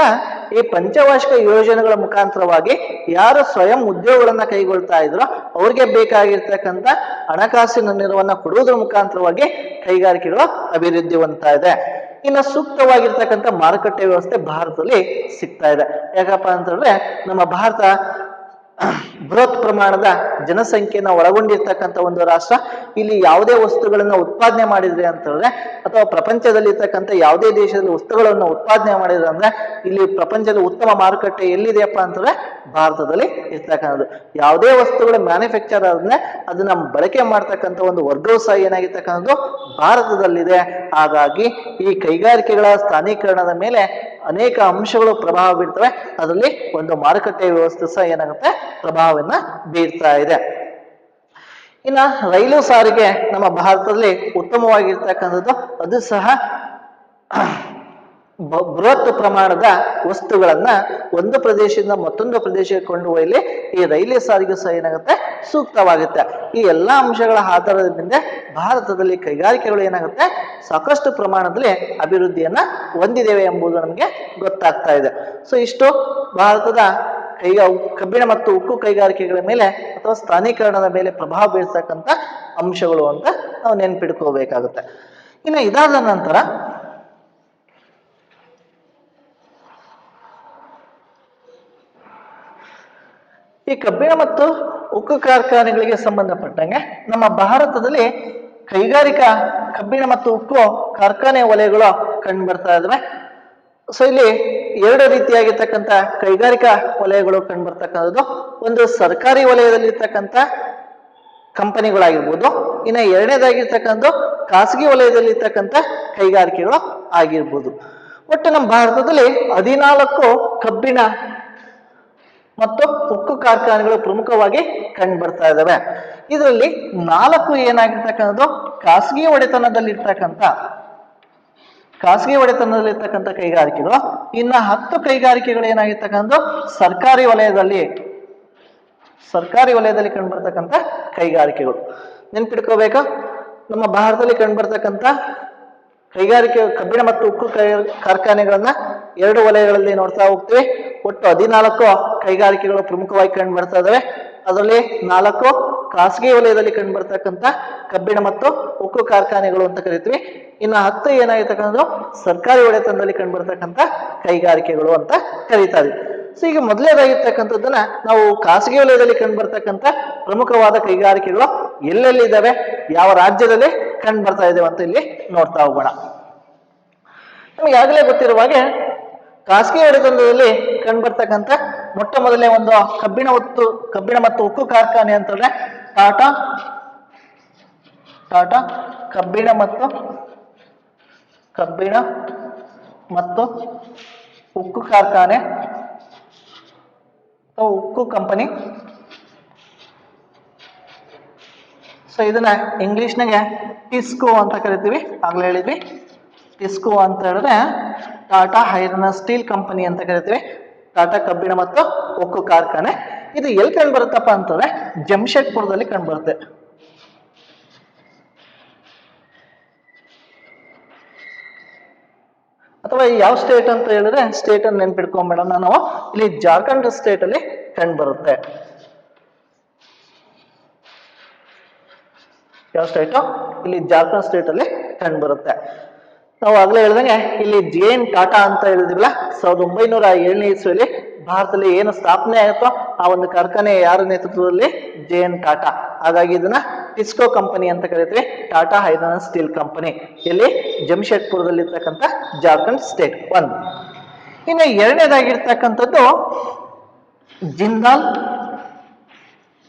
ಈ ಪಂಚವಾರ್ಷಿಕ ಯೋಜನೆಗಳ ಮುಖಾಂತರವಾಗಿ ಯಾರು ಸ್ವಯಂ ಉದ್ಯೋಗಗಳನ್ನ ಕೈಗೊಳ್ತಾ ಇದ್ರೋ ಅವ್ರಿಗೆ ಬೇಕಾಗಿರ್ತಕ್ಕಂಥ ಹಣಕಾಸಿನ ನೆರವನ್ನ ಕೊಡುವುದರ ಮುಖಾಂತರವಾಗಿ ಕೈಗಾರಿಕೆಗಳು ಅಭಿವೃದ್ಧಿ ಹೊಂದ್ತಾ ಇದೆ. ಇನ್ನು ಸೂಕ್ತವಾಗಿರ್ತಕ್ಕಂಥ ಮಾರುಕಟ್ಟೆ ವ್ಯವಸ್ಥೆ ಭಾರತದಲ್ಲಿ ಸಿಗ್ತಾ ಇದೆ. ಯಾಕಪ್ಪ ಅಂತಂದ್ರೆ ನಮ್ಮ ಭಾರತ ಬೃಹತ್ ಪ್ರಮಾಣದ ಜನಸಂಖ್ಯೆನ ಒಳಗೊಂಡಿರ್ತಕ್ಕಂಥ ಒಂದು ರಾಷ್ಟ್ರ. ಇಲ್ಲಿ ಯಾವುದೇ ವಸ್ತುಗಳನ್ನ ಉತ್ಪಾದನೆ ಮಾಡಿದ್ರೆ ಅಂತ ಹೇಳಿದ್ರೆ ಅಥವಾ ಪ್ರಪಂಚದಲ್ಲಿ ಇರ್ತಕ್ಕಂಥ ಯಾವುದೇ ದೇಶದಲ್ಲಿ ವಸ್ತುಗಳನ್ನು ಉತ್ಪಾದನೆ ಮಾಡಿದ್ರೆ ಅಂದ್ರೆ ಇಲ್ಲಿ ಪ್ರಪಂಚದ ಉತ್ತಮ ಮಾರುಕಟ್ಟೆ ಎಲ್ಲಿದೆಯಪ್ಪ ಅಂತಂದ್ರೆ ಭಾರತದಲ್ಲಿ ಇರ್ತಕ್ಕಂಥದ್ದು. ಯಾವುದೇ ವಸ್ತುಗಳ ಮ್ಯಾನುಫ್ಯಾಕ್ಚರ್ ಆದ್ರೆ ಅದನ್ನ ಬಳಕೆ ಮಾಡ್ತಕ್ಕಂಥ ಒಂದು ವರ್ಗವು ಸಹ ಏನಾಗಿರ್ತಕ್ಕಂಥದ್ದು ಭಾರತದಲ್ಲಿದೆ. ಹಾಗಾಗಿ ಈ ಕೈಗಾರಿಕೆಗಳ ಸ್ಥಾನೀಕರಣದ ಮೇಲೆ ಅನೇಕ ಅಂಶಗಳು ಪ್ರಭಾವ ಬೀರ್ತವೆ. ಅದರಲ್ಲಿ ಒಂದು ಮಾರುಕಟ್ಟೆ ವ್ಯವಸ್ಥೆ ಸಹ ಏನಾಗುತ್ತೆ, ಪ್ರಭಾವವನ್ನ ಬೀರ್ತಾ ಇದೆ. ಇನ್ನ ರೈಲು ಸಾರಿಗೆ ನಮ್ಮ ಭಾರತದಲ್ಲಿ ಉತ್ತಮವಾಗಿರ್ತಕ್ಕಂಥದ್ದು, ಅದು ಸಹ ಬೃಹತ್ ಪ್ರಮಾಣದ ವಸ್ತುಗಳನ್ನ ಒಂದು ಪ್ರದೇಶದಿಂದ ಮತ್ತೊಂದು ಪ್ರದೇಶಕ್ಕೆ ಕೊಂಡೊಯ್ಯಲಿ ಈ ರೈಲ್ವೆ ಸಾರಿಗೆ ಸಹ ಏನಾಗುತ್ತೆ, ಸೂಕ್ತವಾಗುತ್ತೆ. ಈ ಎಲ್ಲಾ ಅಂಶಗಳ ಆಧಾರದ ಮೇಲೆ ಭಾರತದಲ್ಲಿ ಕೈಗಾರಿಕೆಗಳು ಏನಾಗುತ್ತೆ, ಸಾಕಷ್ಟು ಪ್ರಮಾಣದಲ್ಲಿ ಅಭಿವೃದ್ಧಿಯನ್ನ ಹೊಂದಿದ್ದೇವೆ ಎಂಬುದು ನಮಗೆ ಗೊತ್ತಾಗ್ತಾ ಇದೆ. ಸೊ ಇಷ್ಟು ಭಾರತದ ಕಬ್ಬಿಣ ಮತ್ತು ಉಕ್ಕು ಕೈಗಾರಿಕೆಗಳ ಮೇಲೆ ಅಥವಾ ಸ್ಥಾನೀಕರಣದ ಮೇಲೆ ಪ್ರಭಾವ ಬೀರ್ತಕ್ಕಂಥ ಅಂಶಗಳು ಅಂತ ನಾವು ನೆನ್ಪಿಟ್ಕೋಬೇಕಾಗುತ್ತೆ. ಇನ್ನು ಇದಾದ ನಂತರ ಈ ಕಬ್ಬಿಣ ಮತ್ತು ಉಕ್ಕು ಕಾರ್ಖಾನೆಗಳಿಗೆ ಸಂಬಂಧಪಟ್ಟಂಗೆ ನಮ್ಮ ಭಾರತದಲ್ಲಿ ಕೈಗಾರಿಕಾ ಕಬ್ಬಿಣ ಮತ್ತು ಉಕ್ಕು ಕಾರ್ಖಾನೆ ವಲಯಗಳು ಕಂಡು ಬರ್ತಾ ಇದಾವೆ. ಸೊ ಇಲ್ಲಿ ಎರಡು ರೀತಿಯಾಗಿರ್ತಕ್ಕಂಥ ಕೈಗಾರಿಕಾ ವಲಯಗಳು ಕಂಡು ಬರ್ತಕ್ಕಂಥದ್ದು. ಒಂದು ಸರ್ಕಾರಿ ವಲಯದಲ್ಲಿರ್ತಕ್ಕಂಥ ಕಂಪನಿಗಳಾಗಿರ್ಬೋದು, ಇನ್ನು ಎರಡನೇದಾಗಿರ್ತಕ್ಕಂಥ ಖಾಸಗಿ ವಲಯದಲ್ಲಿರ್ತಕ್ಕಂಥ ಕೈಗಾರಿಕೆಗಳು ಆಗಿರ್ಬೋದು. ಒಟ್ಟು ನಮ್ಮ ಭಾರತದಲ್ಲಿ 14 ಕಬ್ಬಿಣ ಮತ್ತು ಉಕ್ಕು ಕಾರ್ಖಾನೆಗಳು ಪ್ರಮುಖವಾಗಿ ಕಂಡು ಬರ್ತಾ ಇದ್ದಾವೆ. ಇದರಲ್ಲಿ 4 ಏನಾಗಿರ್ತಕ್ಕಂಥದ್ದು ಖಾಸಗಿ ಒಡೆತನದಲ್ಲಿರ್ತಕ್ಕಂಥ ಕೈಗಾರಿಕೆಗಳು, ಇನ್ನು 10 ಕೈಗಾರಿಕೆಗಳು ಏನಾಗಿರ್ತಕ್ಕಂಥದ್ದು ಸರ್ಕಾರಿ ವಲಯದಲ್ಲಿ ಕಂಡು ಬರ್ತಕ್ಕಂಥ ಕೈಗಾರಿಕೆಗಳು. ನೆನ್ಪಿಟ್ಕೋಬೇಕಾ, ನಮ್ಮ ಭಾರತದಲ್ಲಿ ಕಂಡು ಬರ್ತಕ್ಕಂಥ ಕೈಗಾರಿಕೆ ಕಬ್ಬಿಣ ಮತ್ತು ಉಕ್ಕು ಕಾರ್ಖಾನೆಗಳನ್ನ 2 ವಲಯಗಳಲ್ಲಿ ನೋಡ್ತಾ ಹೋಗ್ತೀವಿ. ಒಟ್ಟು 14 ಕೈಗಾರಿಕೆಗಳು ಪ್ರಮುಖವಾಗಿ ಕಂಡು ಬರ್ತಾ ಇದಾವೆ. ಅದರಲ್ಲಿ 4 ಖಾಸಗಿ ವಲಯದಲ್ಲಿ ಕಂಡು ಬರ್ತಕ್ಕಂಥ ಕಬ್ಬಿಣ ಮತ್ತು ಉಕ್ಕು ಕಾರ್ಖಾನೆಗಳು ಅಂತ ಕರಿತೀವಿ. ಇನ್ನು 10 ಏನಾಗಿರ್ತಕ್ಕಂಥದ್ದು ಸರ್ಕಾರಿ ಒಡೆತನದಲ್ಲಿ ಕಂಡು ಬರ್ತಕ್ಕಂಥ ಕೈಗಾರಿಕೆಗಳು ಅಂತ ಕರೀತಾ ಇದ್ವಿ. ಸೊ ಈಗ ಮೊದಲನೇದಾಗಿರ್ತಕ್ಕಂಥದ್ದನ್ನ ನಾವು ಖಾಸಗಿ ವಲಯದಲ್ಲಿ ಕಂಡು ಬರ್ತಕ್ಕಂಥ ಪ್ರಮುಖವಾದ ಕೈಗಾರಿಕೆಗಳು ಎಲ್ಲೆಲ್ಲಿದ್ದಾವೆ, ಯಾವ ರಾಜ್ಯದಲ್ಲಿ ಕಂಡು ಬರ್ತಾ ಇದ್ದೇವೆ ಅಂತ ಇಲ್ಲಿ ನೋಡ್ತಾ ಹೋಗೋಣ. ನಮ್ಗೆ ಆಗಲೇ ಗೊತ್ತಿರುವ ಹಾಗೆ ಖಾಸಗಿ ಒಡೆತನದಲ್ಲಿ ಕಂಡು ಬರ್ತಕ್ಕಂಥ ಮೊಟ್ಟ ಮೊದಲನೇ ಒಂದು ಕಬ್ಬಿಣ ಮತ್ತು ಉಕ್ಕು ಕಾರ್ಖಾನೆ ಅಂತಂದ್ರೆ ಟಾಟಾ ಕಬ್ಬಿಣ ಮತ್ತು ಉಕ್ಕು ಕಾರ್ಖಾನೆ, ಉಕ್ಕು ಕಂಪನಿ. ಸೊ ಇದನ್ನ ಇಂಗ್ಲಿಷ್ನಾಗೆ ಟಿಸ್ಕೋ ಅಂತ ಕರಿತೀವಿ. ಆಗ್ಲೇ ಹೇಳಿದ್ವಿ, ಟಿಸ್ಕೋ ಅಂತ ಹೇಳಿದ್ರೆ ಟಾಟಾ ಐರನ್ ಸ್ಟೀಲ್ ಕಂಪನಿ ಅಂತ ಕರಿತೀವಿ. ಟಾಟಾ ಕಬ್ಬಿಣ ಮತ್ತು ಉಕ್ಕು ಕಾರ್ಖಾನೆ. ಇದು ಎಲ್ಲಿ ಕಂಡು ಬರುತ್ತಪ್ಪ ಅಂತಂದ್ರೆ ಜಮ್ಶೆಡ್ಪುರದಲ್ಲಿ ಕಂಡು ಬರುತ್ತೆ. ಅಥವಾ ಯಾವ ಸ್ಟೇಟ್ ಅಂತ ಹೇಳಿದ್ರೆ ಸ್ಟೇಟ್ ಅನ್ನು ನೆನ್ಪಿಟ್ಕೊಂಬೇಡ, ನಾವು ಇಲ್ಲಿ ಜಾರ್ಖಂಡ್ ಸ್ಟೇಟ್ ಅಲ್ಲಿ ಕಂಡು ಬರುತ್ತೆ. ಯಾವ ಸ್ಟೇಟು? ಇಲ್ಲಿ ಜಾರ್ಖಂಡ್ ಸ್ಟೇಟ್ ಅಲ್ಲಿ ಕಂಡು ಬರುತ್ತೆ. ನಾವು ಆಗ್ಲೇ ಹೇಳ್ದಂಗೆ ಇಲ್ಲಿ ಜೆ.ಎನ್. ಟಾಟಾ ಅಂತ ಹೇಳಿದಿವಲ್ಲ, 1907ನೇ ಇಸ್ವಿಯಲ್ಲಿ ಭಾರತದಲ್ಲಿ ಏನು ಸ್ಥಾಪನೆ ಆಗುತ್ತೋ ಆ ಒಂದು ಕಾರ್ಖಾನೆ ಯಾರ ನೇತೃತ್ವದಲ್ಲಿ? ಜೆ.ಎನ್. ಟಾಟಾ. ಹಾಗಾಗಿ ಇದನ್ನ ಟಿಸ್ಕೋ ಕಂಪನಿ ಅಂತ ಕರಿತೀವಿ, ಟಾಟಾ ಐರನ್ ಸ್ಟೀಲ್ ಕಂಪನಿ. ಇಲ್ಲಿ ಜಮ್ಶೆಡ್ಪುರದಲ್ಲಿರ್ತಕ್ಕಂಥ ಜಾರ್ಖಂಡ್ ಸ್ಟೇಟ್ 1. ಇನ್ನು ಎರಡನೇದಾಗಿರ್ತಕ್ಕಂಥದ್ದು ಜಿಂದಾಲ್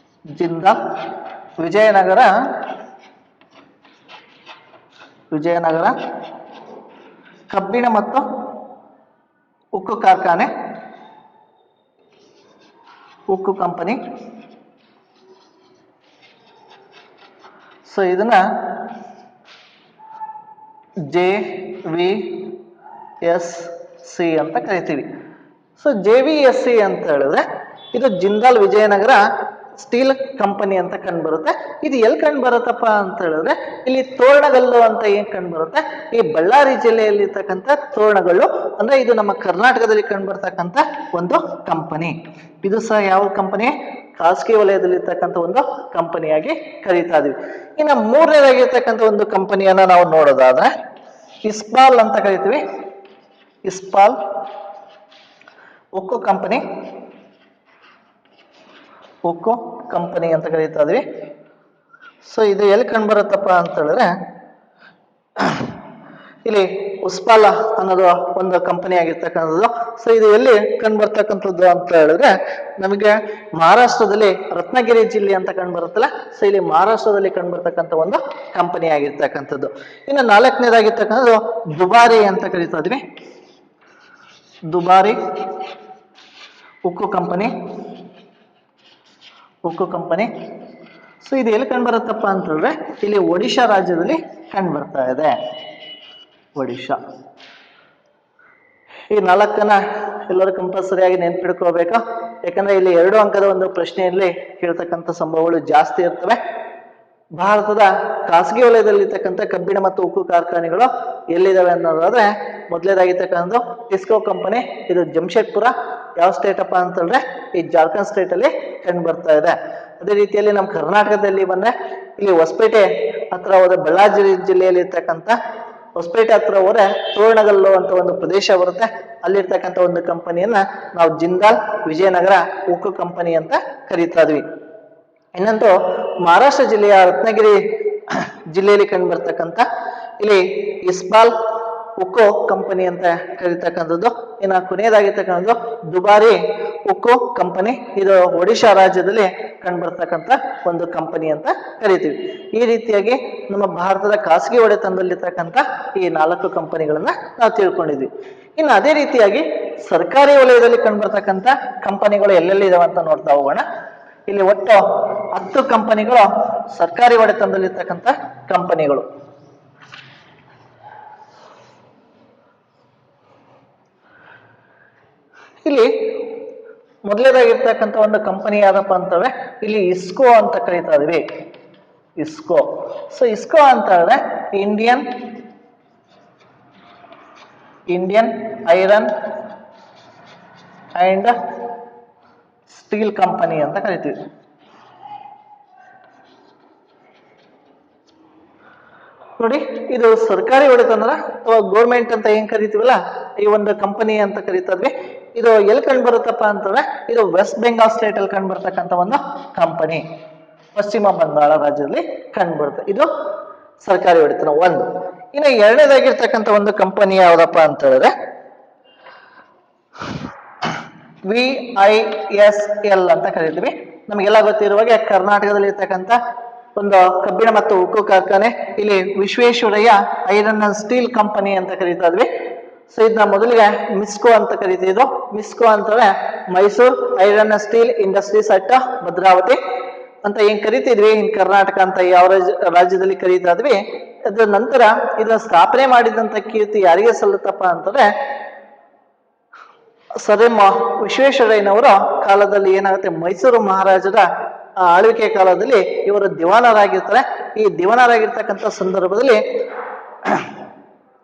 ವಿಜಯನಗರ ಕಬ್ಬಿಣ ಮತ್ತು ಉಕ್ಕು ಕಾರ್ಖಾನೆ, ಉಕ್ಕು ಕಂಪನಿ. ಸೊ ಇದನ್ನ JVSC ಅಂತ ಕರಿತೀವಿ. ಸೊ JVSC ಅಂತ ಹೇಳಿದ್ರೆ ಇದು ಜಿಂದಾಲ್ ವಿಜಯನಗರ ಸ್ಟೀಲ್ ಕಂಪನಿ ಅಂತ ಕಂಡು ಬರುತ್ತೆ. ಇದು ಎಲ್ಲಿ ಕಂಡು ಬರುತ್ತಪ್ಪ ಅಂತ ಹೇಳಿದ್ರೆ ಇಲ್ಲಿ ತೋರಣಗಲ್ಲು ಅಂತ ಏನ್ ಕಂಡು ಬರುತ್ತೆ, ಈ ಬಳ್ಳಾರಿ ಜಿಲ್ಲೆಯಲ್ಲಿರ್ತಕ್ಕಂಥ ತೋರಣಗಲ್ಲು ಅಂದ್ರೆ ಇದು ನಮ್ಮ ಕರ್ನಾಟಕದಲ್ಲಿ ಕಂಡು ಬರ್ತಕ್ಕಂಥ ಒಂದು ಕಂಪನಿ. ಇದು ಸಹ ಯಾವ ಕಂಪನಿ? ಖಾಸಗಿ ವಲಯದಲ್ಲಿರ್ತಕ್ಕಂಥ ಒಂದು ಕಂಪನಿಯಾಗಿ ಕರೀತಾ ಇದೀವಿ. ಇನ್ನು ಮೂರನೇದಾಗಿರ್ತಕ್ಕಂಥ ಒಂದು ಕಂಪನಿಯನ್ನ ನಾವು ನೋಡೋದಾದ್ರೆ ಇಸ್ಪಾಲ್ ಅಂತ ಕರಿತೀವಿ. ಇಸ್ಪಾಲ್ ಉಕ್ಕು ಕಂಪನಿ ಅಂತ ಕರೀತಾ ಇದ್ವಿ. ಸೊ ಇದು ಎಲ್ಲಿ ಕಂಡು ಬರುತ್ತಪ್ಪ ಅಂತ ಹೇಳಿದ್ರೆ ಇಲ್ಲಿ ಉಸ್ಪಾಲ ಅನ್ನೋದು ಒಂದು ಕಂಪನಿ ಆಗಿರ್ತಕ್ಕಂಥದ್ದು. ಸೊ ಇದು ಎಲ್ಲಿ ಕಂಡು ಬರ್ತಕ್ಕಂಥದ್ದು ಅಂತ ಹೇಳಿದ್ರೆ ನಮಗೆ ಮಹಾರಾಷ್ಟ್ರದಲ್ಲಿ ರತ್ನಗಿರಿ ಜಿಲ್ಲೆ ಅಂತ ಕಂಡು ಬರುತ್ತಲ್ಲ, ಸೊ ಇಲ್ಲಿ ಮಹಾರಾಷ್ಟ್ರದಲ್ಲಿ ಕಂಡು ಬರ್ತಕ್ಕಂಥ ಒಂದು ಕಂಪನಿ ಆಗಿರ್ತಕ್ಕಂಥದ್ದು. ಇನ್ನು ನಾಲ್ಕನೇದಾಗಿರ್ತಕ್ಕಂಥದ್ದು ದುಬಾರಿ ಅಂತ ಕರೀತಾ ಇದ್ವಿ. ದುಬಾರಿ ಉಕ್ಕು ಕಂಪನಿ. ಸೊ ಇದು ಎಲ್ಲಿ ಕಂಡು ಬರುತ್ತಪ್ಪ ಅಂತ ಹೇಳಿದ್ರೆ ಇಲ್ಲಿ ಒಡಿಶಾ ರಾಜ್ಯದಲ್ಲಿ ಕಂಡು ಬರ್ತಾ ಇದೆ. ಒಡಿಶಾ. ಈ ನಾಲ್ಕನ್ನ ಎಲ್ಲರೂ ಕಂಪಲ್ಸರಿಯಾಗಿ ನೆನ್ಪಿಡ್ಕೋಬೇಕಾ, ಯಾಕಂದ್ರೆ ಇಲ್ಲಿ 2 ಅಂಕದ ಒಂದು ಪ್ರಶ್ನೆಯಲ್ಲಿ ಕೇಳ್ತಕ್ಕಂಥ ಸಂಭವಗಳು ಜಾಸ್ತಿ ಇರ್ತವೆ. ಭಾರತದ ಖಾಸಗಿ ವಲಯದಲ್ಲಿರ್ತಕ್ಕಂಥ ಕಬ್ಬಿಣ ಮತ್ತು ಉಕ್ಕು ಕಾರ್ಖಾನೆಗಳು ಎಲ್ಲಿದ್ದಾವೆ ಅನ್ನೋದಾದ್ರೆ ಮೊದಲೇದಾಗಿರ್ತಕ್ಕಂಥ ಟಿಸ್ಕೋ ಕಂಪನಿ. ಇದು ಜಮ್ಶೆಡ್ಪುರ. ಯಾವ ಸ್ಟೇಟ್ ಅಪ್ಪ ಅಂತ ಹೇಳಿದ್ರೆ ಈ ಜಾರ್ಖಂಡ್ ಸ್ಟೇಟ್ ಅಲ್ಲಿ ಕಂಡು ಬರ್ತಾ ಇದೆ. ಅದೇ ರೀತಿಯಲ್ಲಿ ನಮ್ಮ ಕರ್ನಾಟಕದಲ್ಲಿ ಬಂದ್ರೆ ಇಲ್ಲಿ ಹೊಸಪೇಟೆ ಹತ್ರ ಹೋದ ಬಳ್ಳಾರಿ ಜಿಲ್ಲೆಯಲ್ಲಿ ಇರ್ತಕ್ಕಂಥ ಹೊಸಪೇಟೆ ಹತ್ರ ಹೋದ್ರೆ ತೋರಣಗಲ್ಲು ಅಂತ ಒಂದು ಪ್ರದೇಶ ಬರುತ್ತೆ, ಅಲ್ಲಿರ್ತಕ್ಕಂಥ ಒಂದು ಕಂಪನಿಯನ್ನ ನಾವು ಜಿಂದಾಲ್ ವಿಜಯನಗರ ಉಕ್ಕು ಕಂಪನಿ ಅಂತ ಕರೀತಾ ಇದ್ವಿ. ಇನ್ನೊಂದು ಮಹಾರಾಷ್ಟ್ರ ಜಿಲ್ಲೆಯ ರತ್ನಗಿರಿ ಜಿಲ್ಲೆಯಲ್ಲಿ ಕಂಡು ಬರ್ತಕ್ಕಂಥ ಇಲ್ಲಿ ಇಸ್ಪಾಲ್ ಉಕ್ಕು ಕಂಪನಿ ಅಂತ ಕರೀತಕ್ಕಂಥದ್ದು. ಇನ್ನು ಕೊನೆಯದಾಗಿರ್ತಕ್ಕಂಥದ್ದು ದುಬಾರಿ ಉಕ್ಕು ಕಂಪನಿ, ಇದು ಒಡಿಶಾ ರಾಜ್ಯದಲ್ಲಿ ಕಂಡುಬರ್ತಕ್ಕಂಥ ಒಂದು ಕಂಪನಿ ಅಂತ ಕರಿತೀವಿ. ಈ ರೀತಿಯಾಗಿ ನಮ್ಮ ಭಾರತದ ಖಾಸಗಿ ಒಡೆತನದಲ್ಲಿರ್ತಕ್ಕಂಥ ಈ 4 ಕಂಪನಿಗಳನ್ನ ನಾವು ತಿಳ್ಕೊಂಡಿದ್ವಿ. ಇನ್ನು ಅದೇ ರೀತಿಯಾಗಿ ಸರ್ಕಾರಿ ವಲಯದಲ್ಲಿ ಕಂಡುಬರ್ತಕ್ಕಂಥ ಕಂಪನಿಗಳು ಎಲ್ಲೆಲ್ಲಿ ಇದಾವೆ ಅಂತ ನೋಡ್ತಾ ಹೋಗೋಣ. ಇಲ್ಲಿ ಒಟ್ಟು 10 ಕಂಪನಿಗಳು ಸರ್ಕಾರಿ ಒಡೆತನದಲ್ಲಿರ್ತಕ್ಕಂಥ ಕಂಪನಿಗಳು. ಇಲ್ಲಿ ಮೊದಲೇದಾಗಿರ್ತಕ್ಕಂಥ ಒಂದು ಕಂಪನಿ ಯಾವ್ದಪ್ಪ ಅಂತಂದ್ರೆ ಇಲ್ಲಿ ಇಸ್ಕೋ ಅಂತ ಕರೀತಾ ಇದೀವಿ. ಇಸ್ಕೋ. ಸೊ ಇಸ್ಕೋ ಅಂತ ಹೇಳಿದ್ರೆ Indian iron and steel company ಅಂತ ಕರಿತೀವಿ. ನೋಡಿ, ಇದು ಸರ್ಕಾರಿ ಒಡೆತನ ಅಥವಾ ಗೌರ್ಮೆಂಟ್ ಅಂತ ಏನ್ ಕರಿತೀವಲ್ಲ, ಈ ಒಂದು ಕಂಪನಿ ಅಂತ ಕರಿತಾ ಇದ್ವಿ. ಇದು ಎಲ್ಲಿ ಕಂಡು ಬರುತ್ತಪ್ಪ ಅಂತಂದ್ರೆ ಇದು ವೆಸ್ಟ್ ಬೆಂಗಾಲ್ ಸ್ಟೇಟ್ ಅಲ್ಲಿ ಕಂಡು ಬರ್ತಕ್ಕಂಥ ಒಂದು ಕಂಪನಿ, ಪಶ್ಚಿಮ ಬಂಗಾಳ ರಾಜ್ಯದಲ್ಲಿ ಕಂಡು ಬರುತ್ತೆ. ಇದು ಸರ್ಕಾರಿ ಒಡೆತನ ಒಂದು. ಇನ್ನು ಎರಡನೇದಾಗಿರ್ತಕ್ಕಂಥ ಒಂದು ಕಂಪನಿ ಯಾವ್ದಪ್ಪ ಅಂತ ಹೇಳಿದ್ರೆ VISL ಅಂತ ಕರಿತೀವಿ. ನಮಗೆಲ್ಲ ಗೊತ್ತಿರುವಾಗೆ ಕರ್ನಾಟಕದಲ್ಲಿ ಇರ್ತಕ್ಕಂಥ ಒಂದು ಕಬ್ಬಿಣ ಮತ್ತು ಉಕ್ಕು ಕಾರ್ಖಾನೆ, ಇಲ್ಲಿ Visvesvaraya iron and steel company ಅಂತ ಕರೀತಾ ಇದ್ವಿ. ಸೊ ಇದನ್ನ ಮೊದಲಿಗೆ ಮಿಸ್ಕೋ ಅಂತ ಕರಿತಿದ್ರು. ಮಿಸ್ಕೋ ಅಂತಂದ್ರೆ Mysuru iron and steel industries at Bhadravati ಅಂತ ಏನ್ ಕರಿತಿದ್ವಿ, ಇನ್ ಕರ್ನಾಟಕ ಅಂತ ಯಾವ ರಾಜ್ಯದಲ್ಲಿ ಕರೀತಾ ಇದ್ವಿ. ಅದ್ರ ನಂತರ ಇದನ್ನ ಸ್ಥಾಪನೆ ಮಾಡಿದಂತ ಕೀರ್ತಿ ಯಾರಿಗೆ ಸಲ್ಲುತ್ತಪ್ಪ ಅಂತಂದ್ರೆ ಸರ್ ಎಂ ವಿಶ್ವೇಶ್ವರಯ್ಯನವರ ಕಾಲದಲ್ಲಿ ಏನಾಗುತ್ತೆ, ಮೈಸೂರು ಮಹಾರಾಜರ ಆಳ್ವಿಕೆ ಕಾಲದಲ್ಲಿ ಇವರು ದಿವಾನರಾಗಿರ್ತಾರೆ. ಈ ದಿವಾನರಾಗಿರ್ತಕ್ಕಂಥ ಸಂದರ್ಭದಲ್ಲಿ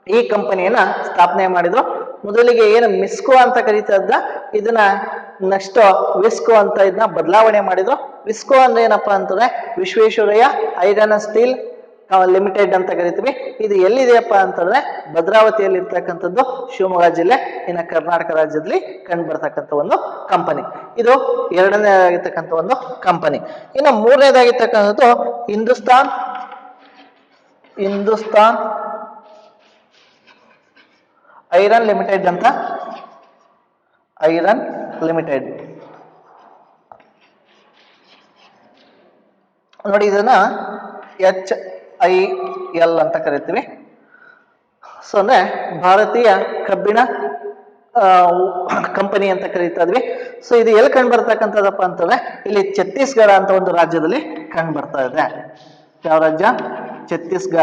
ಈ ಕಂಪನಿಯನ್ನ ಸ್ಥಾಪನೆ ಮಾಡಿದ್ರು. ಮೊದಲಿಗೆ ಏನು ಮಿಸ್ಕೋ ಅಂತ ಕರೀತಾ ಇದ್ದ, ಇದನ್ನ ನೆಕ್ಸ್ಟ್ ವಿಸ್ಕೋ ಅಂತ ಇದನ್ನ ಬದಲಾವಣೆ ಮಾಡಿದ್ರು. ವಿಸ್ಕೋ ಅಂದ್ರೆ ಏನಪ್ಪಾ ಅಂತಂದ್ರೆ Visvesvaraya iron and steel limited ಅಂತ ಕರಿತೀವಿ. ಇದು ಎಲ್ಲಿದೆಯಪ್ಪ ಅಂತಂದ್ರೆ ಭದ್ರಾವತಿಯಲ್ಲಿ ಇರ್ತಕ್ಕಂಥದ್ದು, ಶಿವಮೊಗ್ಗ ಜಿಲ್ಲೆ, ಇನ್ನು ಕರ್ನಾಟಕ ರಾಜ್ಯದಲ್ಲಿ ಕಂಡು ಬರ್ತಕ್ಕಂಥ ಒಂದು ಕಂಪನಿ. ಇದು ಎರಡನೇದಾಗಿರ್ತಕ್ಕಂಥ ಒಂದು ಕಂಪನಿ. ಇನ್ನು ಮೂರನೇದಾಗಿರ್ತಕ್ಕಂಥದ್ದು ಹಿಂದೂಸ್ತಾನ್ ಐರನ್ ಲಿಮಿಟೆಡ್ ಅಂತ. ಐರನ್ ಲಿಮಿಟೆಡ್ ನೋಡಿ, ಇದನ್ನ HIL ಅಂತ ಕರಿತೀವಿ. ಸೊ ಅಂದ್ರೆ ಭಾರತೀಯ ಕಬ್ಬಿಣ ಕಂಪನಿ ಅಂತ ಕರೀತಾ ಇದ್ವಿ. ಸೊ ಇದು ಎಲ್ಲಿ ಕಂಡು ಬರ್ತಕ್ಕಂಥದ್ದಪ್ಪ ಅಂತಂದ್ರೆ ಇಲ್ಲಿ ಛತ್ತೀಸ್ಗಢ ಅಂತ ಒಂದು ರಾಜ್ಯದಲ್ಲಿ ಕಂಡು ಬರ್ತಾ ಇದೆ. ಯಾವ ರಾಜ್ಯ? ಛತ್ತೀಸ್ಗಢ.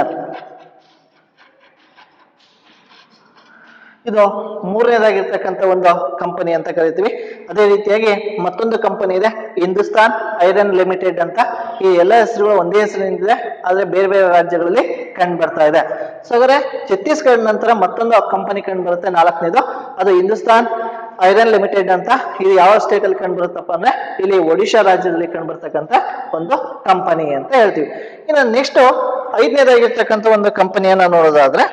ಇದು ಮೂರನೇದಾಗಿರ್ತಕ್ಕಂಥ ಒಂದು ಕಂಪನಿ ಅಂತ ಕರಿತೀವಿ. ಅದೇ ರೀತಿಯಾಗಿ ಮತ್ತೊಂದು ಕಂಪನಿ ಇದೆ, ಹಿಂದೂಸ್ತಾನ್ ಐರನ್ ಲಿಮಿಟೆಡ್ ಅಂತ. ಈ ಎಲ್ಲ ಹೆಸರುಗಳು ಒಂದೇ ಹೆಸರಿನಿಂದ ಆದ್ರೆ ಬೇರೆ ಬೇರೆ ರಾಜ್ಯಗಳಲ್ಲಿ ಕಂಡು ಬರ್ತಾ ಇದೆ. ಸೊ ಹಾಗಾದ್ರೆ ಛತ್ತೀಸ್ಗಢ ನಂತರ ಮತ್ತೊಂದು ಕಂಪನಿ ಕಂಡು ಬರುತ್ತೆ, ನಾಲ್ಕನೇದು, ಅದು ಹಿಂದೂಸ್ತಾನ್ ಐರನ್ ಲಿಮಿಟೆಡ್ ಅಂತ. ಇದು ಯಾವ ಸ್ಟೇಟ್ ಅಲ್ಲಿ ಕಂಡು ಬರುತ್ತಪ್ಪ ಅಂದ್ರೆ ಇಲ್ಲಿ ಒಡಿಶಾ ರಾಜ್ಯದಲ್ಲಿ ಕಂಡು ಬರ್ತಕ್ಕಂಥ ಒಂದು ಕಂಪನಿ ಅಂತ ಹೇಳ್ತೀವಿ. ಇನ್ನು ನೆಕ್ಸ್ಟ್ ಐದನೇದಾಗಿರ್ತಕ್ಕಂಥ ಒಂದು ಕಂಪನಿಯನ್ನ ನೋಡೋದಾದ್ರೆ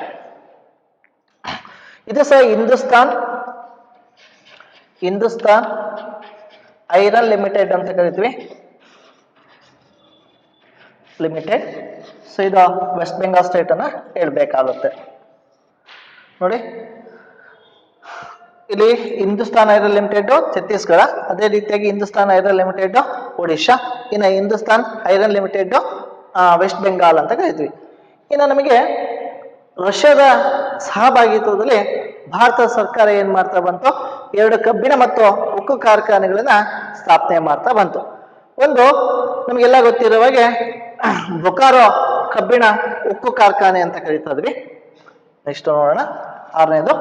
ಇದು ಸಹ ಹಿಂದೂಸ್ತಾನ್ ಐರನ್ ಲಿಮಿಟೆಡ್ ಅಂತ ಕರಿತೀವಿ. ಲಿಮಿಟೆಡ್. ಸೊ ಇದು ವೆಸ್ಟ್ ಬೆಂಗಾಲ್ ಸ್ಟೇಟ್ ಅನ್ನ ಹೇಳ್ಬೇಕಾಗುತ್ತೆ. ನೋಡಿ, ಇಲ್ಲಿ ಹಿಂದೂಸ್ತಾನ್ ಐರನ್ ಲಿಮಿಟೆಡ್ ಛತ್ತೀಸ್ಗಢ, ಅದೇ ರೀತಿಯಾಗಿ ಹಿಂದೂಸ್ತಾನ್ ಐರನ್ ಲಿಮಿಟೆಡ್ ಒಡಿಶಾ, ಇನ್ನು ಹಿಂದೂಸ್ತಾನ್ ಐರನ್ ಲಿಮಿಟೆಡ್ ವೆಸ್ಟ್ ಬೆಂಗಾಲ್ ಅಂತ ಕರಿತೀವಿ. ಇನ್ನು ನಮಗೆ ರಷ್ಯಾದ ಸಹಭಾಗಿತ್ವದಲ್ಲಿ ಭಾರತ ಸರ್ಕಾರ ಏನ್ ಮಾಡ್ತಾ ಬಂತು, 2 ಕಬ್ಬಿಣ ಮತ್ತು ಉಕ್ಕು ಕಾರ್ಖಾನೆಗಳನ್ನ ಸ್ಥಾಪನೆ ಮಾಡ್ತಾ ಬಂತು. ಒಂದು ನಮಗೆಲ್ಲ ಗೊತ್ತಿರುವಾಗೆ ಬೊಕಾರೋ ಕಬ್ಬಿಣ ಉಕ್ಕು ಕಾರ್ಖಾನೆ ಅಂತ ಕರೀತಾ ಇದ್ವಿ. ನೆಕ್ಸ್ಟ್ ನೋಡೋಣ, 6ನೇದು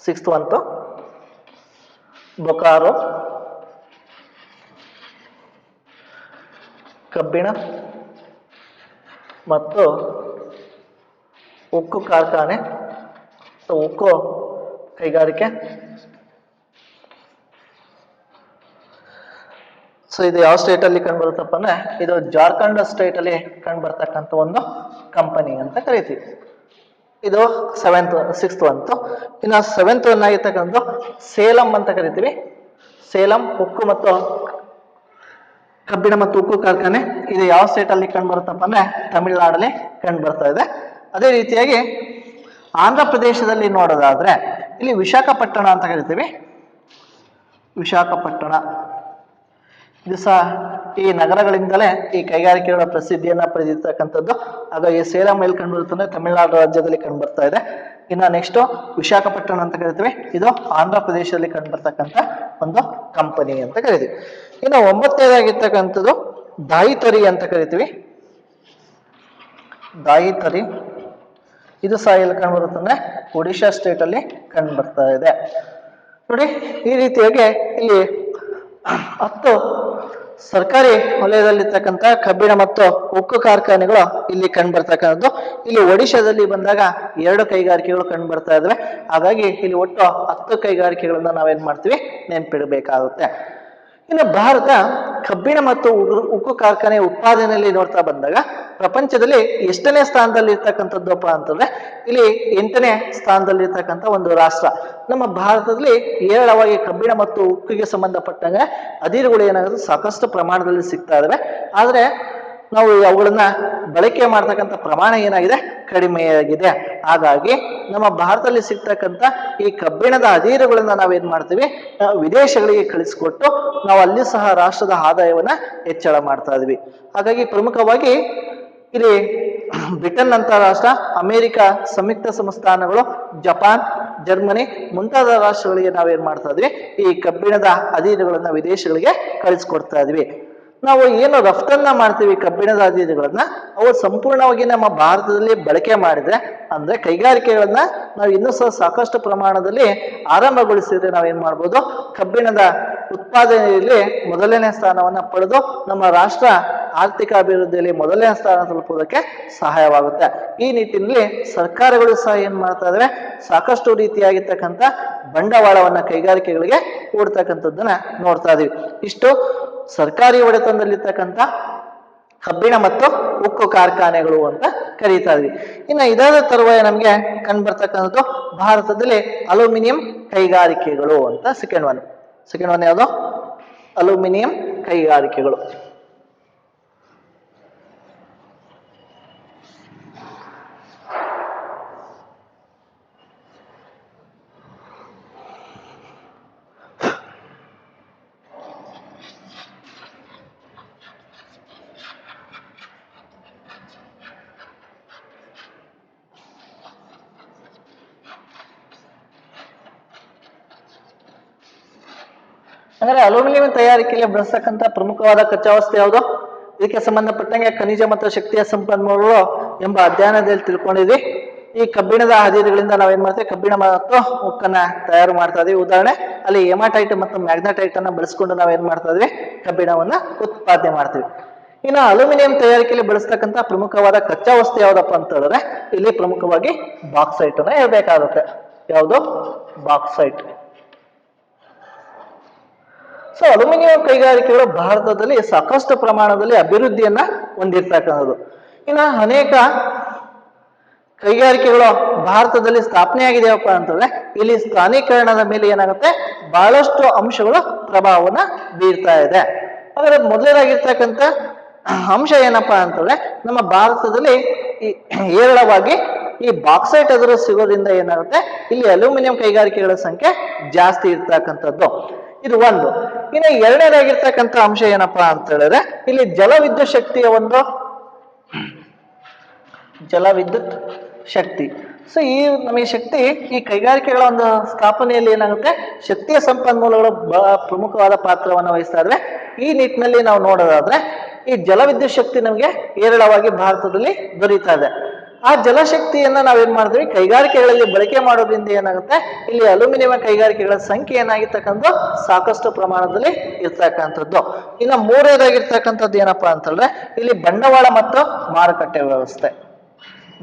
ಸಿಕ್ಸ್ತ್ ಬಂತು ಬೊಕಾರೋ ಕಬ್ಬಿಣ ಮತ್ತು ಉಕ್ಕು ಕಾರ್ಖಾನೆ, ಉಕ್ಕು ಕೈಗಾರಿಕೆ. ಸೊ ಇದು ಯಾವ ಸ್ಟೇಟ್ ಅಲ್ಲಿ ಕಂಡು ಬರುತ್ತಪ್ಪ ಅಂದ್ರೆ ಇದು ಜಾರ್ಖಂಡ್ ಸ್ಟೇಟ್ ಅಲ್ಲಿ ಕಂಡು ಬರ್ತಕ್ಕಂಥ ಒಂದು ಕಂಪನಿ ಅಂತ ಕರಿತೀವಿ. ಇದು 6th ಅಂತು. ಇನ್ನು 7th ಆಗಿರ್ತಕ್ಕಂಥ ಸೇಲಂ ಅಂತ ಕರಿತೀವಿ. ಸೇಲಂ ಉಕ್ಕು ಮತ್ತು ಕಬ್ಬಿಣ ಮತ್ತು ಉಕ್ಕು ಕಾರ್ಖಾನೆ ಇದು ಯಾವ ಸ್ಟೇಟ್ ಅಲ್ಲಿ ಕಂಡು ಬರುತ್ತಪ್ಪ ಅಂದ್ರೆ ತಮಿಳುನಾಡಲ್ಲಿ ಕಂಡು ಬರ್ತಾ ಇದೆ. ಅದೇ ರೀತಿಯಾಗಿ ಆಂಧ್ರ ಪ್ರದೇಶದಲ್ಲಿ ನೋಡೋದಾದ್ರೆ ಇಲ್ಲಿ ವಿಶಾಖಪಟ್ಟಣ ಅಂತ ಕರಿತೀವಿ. ವಿಶಾಖಪಟ್ಟಣ ಇದು ಸಹ ಈ ನಗರಗಳಿಂದಲೇ ಈ ಕೈಗಾರಿಕೆಗಳ ಪ್ರಸಿದ್ಧಿಯನ್ನ ಪಡೆದಿರ್ತಕ್ಕಂಥದ್ದು. ಹಾಗಾಗಿ ಸೇಲಂ ಎಲ್ಲಿ ಕಂಡು ಬರುತ್ತದೆ ತಮಿಳುನಾಡು ರಾಜ್ಯದಲ್ಲಿ ಕಂಡು ಬರ್ತಾ ಇದೆ. ಇನ್ನು ನೆಕ್ಸ್ಟ್ ವಿಶಾಖಪಟ್ಟಣ ಅಂತ ಕರಿತೀವಿ. ಇದು ಆಂಧ್ರ ಪ್ರದೇಶದಲ್ಲಿ ಕಂಡು ಬರ್ತಕ್ಕಂಥ ಒಂದು ಕಂಪನಿ ಅಂತ ಕರಿತೀವಿ. ಇನ್ನು 9ನೇದಾಗಿರ್ತಕ್ಕಂಥದ್ದು ದಾಯಿತರಿ ಅಂತ ಕರಿತೀವಿ. ದಾಯಿತರಿ ಇದು ಸಹ ಎಲ್ಲಿ ಕಂಡು ಬರುತ್ತಂದ್ರೆ ಒಡಿಶಾ ಸ್ಟೇಟ್ ಅಲ್ಲಿ ಕಂಡು ಬರ್ತಾ ಇದೆ. ನೋಡಿ ಈ ರೀತಿಯಾಗಿ ಇಲ್ಲಿ 10 ಸರ್ಕಾರಿ ವಲಯದಲ್ಲಿರ್ತಕ್ಕಂಥ ಕಬ್ಬಿಣ ಮತ್ತು ಉಕ್ಕು ಕಾರ್ಖಾನೆಗಳು ಇಲ್ಲಿ ಕಂಡು ಬರ್ತಕ್ಕಂಥದ್ದು. ಇಲ್ಲಿ ಒಡಿಶಾದಲ್ಲಿ ಬಂದಾಗ 2 ಕೈಗಾರಿಕೆಗಳು ಕಂಡು ಬರ್ತಾ ಇದಾವೆ. ಹಾಗಾಗಿ ಇಲ್ಲಿ ಒಟ್ಟು 10 ಕೈಗಾರಿಕೆಗಳನ್ನ ನಾವೇನ್ ಮಾಡ್ತೀವಿ ನೆನ್ಪಿಡಬೇಕಾಗುತ್ತೆ. ಇನ್ನು ಭಾರತ ಕಬ್ಬಿಣ ಮತ್ತು ಉಕ್ಕು ಕಾರ್ಖಾನೆ ಉತ್ಪಾದನೆಯಲ್ಲಿ ನೋಡ್ತಾ ಬಂದಾಗ ಪ್ರಪಂಚದಲ್ಲಿ ಎಷ್ಟನೇ ಸ್ಥಾನದಲ್ಲಿ ಇರ್ತಕ್ಕಂಥದ್ದಪ್ಪ ಅಂತಂದ್ರೆ ಇಲ್ಲಿ 8ನೇ ಸ್ಥಾನದಲ್ಲಿ ಇರ್ತಕ್ಕಂಥ ಒಂದು ರಾಷ್ಟ್ರ. ನಮ್ಮ ಭಾರತದಲ್ಲಿ ಹೇರಳವಾಗಿ ಕಬ್ಬಿಣ ಮತ್ತು ಉಕ್ಕಿಗೆ ಸಂಬಂಧಪಟ್ಟಂಗೆ ಅದಿರುಗಳು ಏನಾಗುತ್ತೆ ಸಾಕಷ್ಟು ಪ್ರಮಾಣದಲ್ಲಿ ಸಿಗ್ತಾ ಇದಾವೆ. ಆದ್ರೆ ನಾವು ಅವುಗಳನ್ನ ಬಳಕೆ ಮಾಡ್ತಕ್ಕಂಥ ಪ್ರಮಾಣ ಏನಾಗಿದೆ ಕಡಿಮೆಯಾಗಿದೆ. ಹಾಗಾಗಿ ನಮ್ಮ ಭಾರತದಲ್ಲಿ ಸಿಗ್ತಕ್ಕಂಥ ಈ ಕಬ್ಬಿಣದ ಅದಿರುಗಳನ್ನ ನಾವೇನ್ ಮಾಡ್ತೀವಿ ವಿದೇಶಗಳಿಗೆ ಕಳಿಸಿಕೊಟ್ಟು ನಾವು ಅಲ್ಲಿ ಸಹ ರಾಷ್ಟ್ರದ ಆದಾಯವನ್ನ ಹೆಚ್ಚಳ ಮಾಡ್ತಾ ಇದ್ವಿ. ಹಾಗಾಗಿ ಪ್ರಮುಖವಾಗಿ ಇಲ್ಲಿ ಬ್ರಿಟನ್ ಅಂತ ರಾಷ್ಟ್ರ, ಅಮೆರಿಕ ಸಂಯುಕ್ತ ಸಂಸ್ಥಾನಗಳು, ಜಪಾನ್, ಜರ್ಮನಿ ಮುಂತಾದ ರಾಷ್ಟ್ರಗಳಿಗೆ ನಾವೇನ್ ಮಾಡ್ತಾ ಇದ್ವಿ ಈ ಕಬ್ಬಿಣದ ಅದಿರುಗಳನ್ನ ವಿದೇಶಗಳಿಗೆ ಕಳಿಸ್ಕೊಡ್ತಾ ಇದ್ವಿ. ನಾವು ಏನು ರಫ್ತನ್ನ ಮಾಡ್ತೀವಿ ಕಬ್ಬಿಣದ ಅದಿರುಗಳನ್ನ ಅವು ಸಂಪೂರ್ಣವಾಗಿ ನಮ್ಮ ಭಾರತದಲ್ಲಿ ಬಳಕೆ ಮಾಡಿದ್ರೆ ಅಂದ್ರೆ ಕೈಗಾರಿಕೆಗಳನ್ನ ನಾವು ಇನ್ನೂ ಸಹ ಸಾಕಷ್ಟು ಪ್ರಮಾಣದಲ್ಲಿ ಆರಂಭಗೊಳಿಸಿದ್ರೆ ನಾವೇನ್ ಮಾಡ್ಬೋದು ಕಬ್ಬಿಣದ ಉತ್ಪಾದನೆಯಲ್ಲಿ 1ನೇ ಸ್ಥಾನವನ್ನ ಪಡೆದು ನಮ್ಮ ರಾಷ್ಟ್ರ ಆರ್ಥಿಕ ಅಭಿವೃದ್ಧಿಯಲ್ಲಿ 1ನೇ ಸ್ಥಾನ ತಲುಪುವುದಕ್ಕೆ ಸಹಾಯವಾಗುತ್ತೆ. ಈ ನಿಟ್ಟಿನಲ್ಲಿ ಸರ್ಕಾರಗಳು ಸಹ ಏನ್ ಮಾಡ್ತಾ ಇದಾವೆ ಸಾಕಷ್ಟು ರೀತಿಯಾಗಿರ್ತಕ್ಕಂಥ ಬಂಡವಾಳವನ್ನ ಕೈಗಾರಿಕೆಗಳಿಗೆ ಹೂಡ್ತಕ್ಕಂಥದ್ದನ್ನ ನೋಡ್ತಾ ಇದೀವಿ. ಇಷ್ಟು ಸರ್ಕಾರಿ ಒಡೆತನದಲ್ಲಿರ್ತಕ್ಕಂಥ ಕಬ್ಬಿಣ ಮತ್ತು ಉಕ್ಕು ಕಾರ್ಖಾನೆಗಳು ಅಂತ ಕರೀತಾ ಇದ್ವಿ. ಇನ್ನು ಇದಾದ ತರುವಾಯ ನಮ್ಗೆ ಕಂಡು ಬರ್ತಕ್ಕಂಥದ್ದು ಭಾರತದಲ್ಲಿ ಅಲ್ಯೂಮಿನಿಯಂ ಕೈಗಾರಿಕೆಗಳು ಅಂತ ಸೆಕೆಂಡ್ ಒನ್ ಯಾವುದು ಅಲ್ಯೂಮಿನಿಯಂ ಕೈಗಾರಿಕೆಗಳು. ಅಂದ್ರೆ ಅಲ್ಯೂಮಿನಿಯಂ ತಯಾರಿಕೆಯಲ್ಲಿ ಬಳಸತಕ್ಕಂಥ ಪ್ರಮುಖವಾದ ಕಚ್ಚಾ ವಸ್ತು ಯಾವುದು? ಇದಕ್ಕೆ ಸಂಬಂಧಪಟ್ಟಂಗೆ ಖನಿಜ ಮತ್ತು ಶಕ್ತಿಯ ಸಂಪನ್ಮೂಲಗಳು ಎಂಬ ಅಧ್ಯಯನದಲ್ಲಿ ತಿಳ್ಕೊಂಡಿದ್ವಿ. ಈ ಕಬ್ಬಿಣದ ಅದಿರುಗಳಿಂದ ನಾವೇನ್ ಮಾಡ್ತೀವಿ ಕಬ್ಬಿಣ ಮತ್ತು ಉಕ್ಕನ್ನ ತಯಾರು ಮಾಡ್ತಾ ಇದೀವಿ. ಉದಾಹರಣೆ ಅಲ್ಲಿ ಹೆಮಾಟೈಟ್ ಮತ್ತು ಮ್ಯಾಗ್ನಟೈಟ್ ಅನ್ನ ಬಳಸ್ಕೊಂಡು ನಾವೇನ್ ಮಾಡ್ತಾ ಇದೀವಿ ಕಬ್ಬಿಣವನ್ನ ಉತ್ಪಾದನೆ ಮಾಡ್ತೀವಿ. ಇನ್ನು ಅಲ್ಯೂಮಿನಿಯಂ ತಯಾರಿಕೆಯಲ್ಲಿ ಬಳಸ್ತಕ್ಕಂಥ ಪ್ರಮುಖವಾದ ಕಚ್ಚಾ ವಸ್ತು ಯಾವ್ದಪ್ಪ ಅಂತ ಹೇಳಿದ್ರೆ ಇಲ್ಲಿ ಪ್ರಮುಖವಾಗಿ ಬಾಕ್ಸೈಟ್ ಅನ್ನ ಹೇಳ್ಬೇಕಾಗುತ್ತೆ. ಯಾವುದು? ಬಾಕ್ಸೈಟ್. ಸೊ ಅಲ್ಯೂಮಿನಿಯಂ ಕೈಗಾರಿಕೆಗಳು ಭಾರತದಲ್ಲಿ ಸಾಕಷ್ಟು ಪ್ರಮಾಣದಲ್ಲಿ ಅಭಿವೃದ್ಧಿಯನ್ನ ಹೊಂದಿರ್ತಕ್ಕಂಥದ್ದು. ಇನ್ನು ಅನೇಕ ಕೈಗಾರಿಕೆಗಳು ಭಾರತದಲ್ಲಿ ಸ್ಥಾಪನೆಯಾಗಿದೆಯಪ್ಪ ಅಂತಂದ್ರೆ ಇಲ್ಲಿ ಸ್ಥಾನೀಕರಣದ ಮೇಲೆ ಏನಾಗುತ್ತೆ ಬಹಳಷ್ಟು ಅಂಶಗಳು ಪ್ರಭಾವವನ್ನ ಬೀರ್ತಾ ಇದೆ. ಹಾಗಾದ್ರೆ ಮೊದಲನೇದಾಗಿರ್ತಕ್ಕಂಥ ಅಂಶ ಏನಪ್ಪಾ ಅಂತಂದ್ರೆ ನಮ್ಮ ಭಾರತದಲ್ಲಿ ಹೇರಳವಾಗಿ ಈ ಬಾಕ್ಸೈಟ್ ಅದಿರು ಸಿಗೋದ್ರಿಂದ ಏನಾಗುತ್ತೆ ಇಲ್ಲಿ ಅಲ್ಯೂಮಿನಿಯಂ ಕೈಗಾರಿಕೆಗಳ ಸಂಖ್ಯೆ ಜಾಸ್ತಿ ಇರ್ತಕ್ಕಂಥದ್ದು. ಇದು ಒಂದು. ಇನ್ನು 2ನೇದಾಗಿರ್ತಕ್ಕಂಥ ಅಂಶ ಏನಪ್ಪಾ ಅಂತ ಹೇಳಿದ್ರೆ ಇಲ್ಲಿ ಜಲವಿದ್ಯುತ್ ಶಕ್ತಿ. ಸೊ ಈ ನಮಗೆ ಶಕ್ತಿ ಈ ಕೈಗಾರಿಕೆಗಳ ಒಂದು ಸ್ಥಾಪನೆಯಲ್ಲಿ ಏನಾಗುತ್ತೆ ಶಕ್ತಿಯ ಸಂಪನ್ಮೂಲಗಳು ಬಹಳ ಪ್ರಮುಖವಾದ ಪಾತ್ರವನ್ನು ವಹಿಸ್ತಾ ಇದ್ರೆ. ಈ ನಿಟ್ಟಿನಲ್ಲಿ ನಾವು ನೋಡೋದಾದ್ರೆ ಈ ಜಲವಿದ್ಯುತ್ ಶಕ್ತಿ ನಮಗೆ ಹೇರಳವಾಗಿ ಭಾರತದಲ್ಲಿ ದೊರೀತಾ ಇದೆ. ಆ ಜಲಶಕ್ತಿಯನ್ನ ನಾವೇನ್ ಮಾಡ್ತೀವಿ ಕೈಗಾರಿಕೆಗಳಲ್ಲಿ ಬಳಕೆ ಮಾಡೋದ್ರಿಂದ ಏನಾಗುತ್ತೆ ಇಲ್ಲಿ ಅಲ್ಯೂಮಿನಿಯಂ ಕೈಗಾರಿಕೆಗಳ ಸಂಖ್ಯೆ ಏನಾಗಿರ್ತಕ್ಕಂಥ ಸಾಕಷ್ಟು ಪ್ರಮಾಣದಲ್ಲಿ ಇರ್ತಕ್ಕಂಥದ್ದು. ಇನ್ನು 3ನೇದಾಗಿರ್ತಕ್ಕಂಥದ್ದು ಏನಪ್ಪಾ ಅಂತಂದ್ರೆ ಇಲ್ಲಿ ಬಂಡವಾಳ ಮತ್ತು ಮಾರುಕಟ್ಟೆ ವ್ಯವಸ್ಥೆ.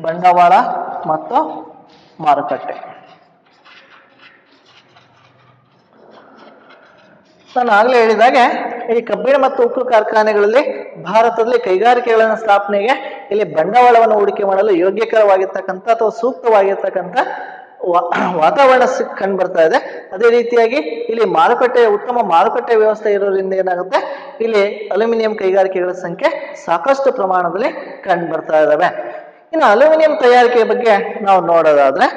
ಬಂಡವಾಳ ಮತ್ತು ಮಾರುಕಟ್ಟೆ. ನಾನು ಆಗಲೇ ಹೇಳಿದಾಗೆ ಈ ಕಬ್ಬಿಣ ಮತ್ತು ಉಕ್ಕು ಕಾರ್ಖಾನೆಗಳಲ್ಲಿ ಭಾರತದಲ್ಲಿ ಕೈಗಾರಿಕೆಗಳ ಸ್ಥಾಪನೆಗೆ ಇಲ್ಲಿ ಬಂಡವಾಳವನ್ನು ಹೂಡಿಕೆ ಮಾಡಲು ಯೋಗ್ಯಕರವಾಗಿರ್ತಕ್ಕಂಥ ಅಥವಾ ಸೂಕ್ತವಾಗಿರ್ತಕ್ಕಂಥ ವಾತಾವರಣ ಕಂಡು ಬರ್ತಾ ಇದೆ. ಅದೇ ರೀತಿಯಾಗಿ ಇಲ್ಲಿ ಉತ್ತಮ ಮಾರುಕಟ್ಟೆ ವ್ಯವಸ್ಥೆ ಇರೋದ್ರಿಂದ ಏನಾಗುತ್ತೆ, ಇಲ್ಲಿ ಅಲ್ಯೂಮಿನಿಯಂ ಕೈಗಾರಿಕೆಗಳ ಸಂಖ್ಯೆ ಸಾಕಷ್ಟು ಪ್ರಮಾಣದಲ್ಲಿ ಕಂಡು ಬರ್ತಾ ಇದ್ದಾವೆ. ಇನ್ನು ಅಲ್ಯೂಮಿನಿಯಂ ತಯಾರಿಕೆ ಬಗ್ಗೆ ನಾವು ನೋಡೋದಾದ್ರೆ,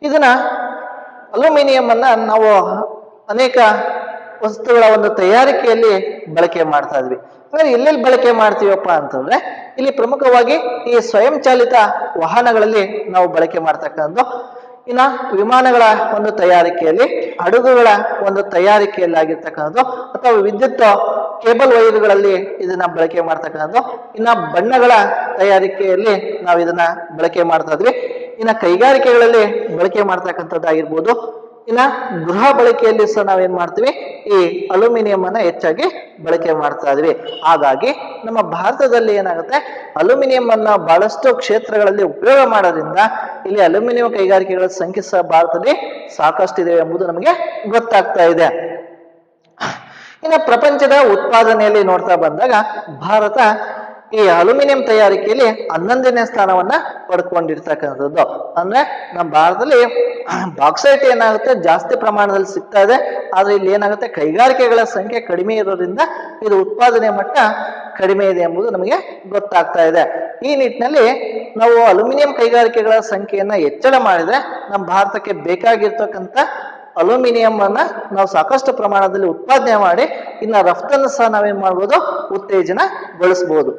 ಇದನ್ನ ಅಲ್ಯೂಮಿನಿಯಂ ಅನ್ನ ನಾವು ಅನೇಕ ವಸ್ತುಗಳ ಒಂದು ತಯಾರಿಕೆಯಲ್ಲಿ ಬಳಕೆ ಮಾಡ್ತಾ ಇದ್ವಿ. ಅಂದ್ರೆ ಎಲ್ಲೆಲ್ಲಿ ಬಳಕೆ ಮಾಡ್ತೀವಪ್ಪ ಅಂತಂದ್ರೆ, ಇಲ್ಲಿ ಪ್ರಮುಖವಾಗಿ ಈ ಸ್ವಯಂ ಚಾಲಿತ ವಾಹನಗಳಲ್ಲಿ ನಾವು ಬಳಕೆ ಮಾಡ್ತಕ್ಕಂಥ, ಇನ್ನ ವಿಮಾನಗಳ ಒಂದು ತಯಾರಿಕೆಯಲ್ಲಿ, ಹಡಗುಗಳ ಒಂದು ತಯಾರಿಕೆಯಲ್ಲಿ ಆಗಿರ್ತಕ್ಕಂಥದ್ದು, ಅಥವಾ ವಿದ್ಯುತ್ ಕೇಬಲ್ ವೈರ್ಗಳಲ್ಲಿ ಇದನ್ನ ಬಳಕೆ ಮಾಡ್ತಕ್ಕಂಥದ್ದು, ಇನ್ನ ಬಣ್ಣಗಳ ತಯಾರಿಕೆಯಲ್ಲಿ ನಾವು ಇದನ್ನ ಬಳಕೆ ಮಾಡ್ತಾ ಇದ್ವಿ. ಇನ್ನ ಕೈಗಾರಿಕೆಗಳಲ್ಲಿ ಬಳಕೆ ಮಾಡ್ತಕ್ಕಂಥದ್ದಾಗಿರ್ಬೋದು. ಇನ್ನ ಗೃಹ ಬಳಕೆಯಲ್ಲಿ ಸಹ ನಾವೇನ್ ಮಾಡ್ತೀವಿ, ಈ ಅಲ್ಯೂಮಿನಿಯಂ ಅನ್ನ ಹೆಚ್ಚಾಗಿ ಬಳಕೆ ಮಾಡ್ತಾ ಇದ್ವಿ. ಹಾಗಾಗಿ ನಮ್ಮ ಭಾರತದಲ್ಲಿ ಏನಾಗುತ್ತೆ, ಅಲ್ಯೂಮಿನಿಯಂ ಅನ್ನ ಬಹಳಷ್ಟು ಕ್ಷೇತ್ರಗಳಲ್ಲಿ ಉಪಯೋಗ ಮಾಡೋದ್ರಿಂದ ಇಲ್ಲಿ ಅಲ್ಯೂಮಿನಿಯಂ ಕೈಗಾರಿಕೆಗಳ ಸಂಖ್ಯೆ ಸಹ ಭಾರತದಲ್ಲಿ ಸಾಕಷ್ಟು ಇದೆ ಎಂಬುದು ನಮಗೆ ಗೊತ್ತಾಗ್ತಾ ಇದೆ. ಇನ್ನು ಪ್ರಪಂಚದ ಉತ್ಪಾದನೆಯಲ್ಲಿ ನೋಡ್ತಾ ಬಂದಾಗ ಭಾರತ ಈ ಅಲ್ಯೂಮಿನಿಯಂ ತಯಾರಿಕೆಯಲ್ಲಿ 11ನೇ ಸ್ಥಾನವನ್ನ ಪಡ್ಕೊಂಡಿರ್ತಕ್ಕಂಥದ್ದು. ಅಂದ್ರೆ ನಮ್ಮ ಭಾರತದಲ್ಲಿ ಬಾಕ್ಸೈಟ್ ಏನಾಗುತ್ತೆ, ಜಾಸ್ತಿ ಪ್ರಮಾಣದಲ್ಲಿ ಸಿಗ್ತಾ ಇದೆ. ಆದ್ರೆ ಇಲ್ಲಿ ಏನಾಗುತ್ತೆ, ಕೈಗಾರಿಕೆಗಳ ಸಂಖ್ಯೆ ಕಡಿಮೆ ಇರೋದ್ರಿಂದ ಇದು ಉತ್ಪಾದನೆ ಮಟ್ಟ ಕಡಿಮೆ ಇದೆ ಎಂಬುದು ನಮಗೆ ಗೊತ್ತಾಗ್ತಾ ಇದೆ. ಈ ನಿಟ್ಟಿನಲ್ಲಿ ನಾವು ಅಲ್ಯೂಮಿನಿಯಂ ಕೈಗಾರಿಕೆಗಳ ಸಂಖ್ಯೆಯನ್ನ ಹೆಚ್ಚಳ ಮಾಡಿದ್ರೆ ನಮ್ಮ ಭಾರತಕ್ಕೆ ಬೇಕಾಗಿರ್ತಕ್ಕಂಥ ಅಲ್ಯೂಮಿನಿಯಂ ಅನ್ನ ನಾವು ಸಾಕಷ್ಟು ಪ್ರಮಾಣದಲ್ಲಿ ಉತ್ಪಾದನೆ ಮಾಡಿ ಇನ್ನು ರಫ್ತನ್ನು ಸಹ ನಾವೇನ್ ಮಾಡ್ಬೋದು, ಉತ್ತೇಜನಗೊಳಿಸಬಹುದು.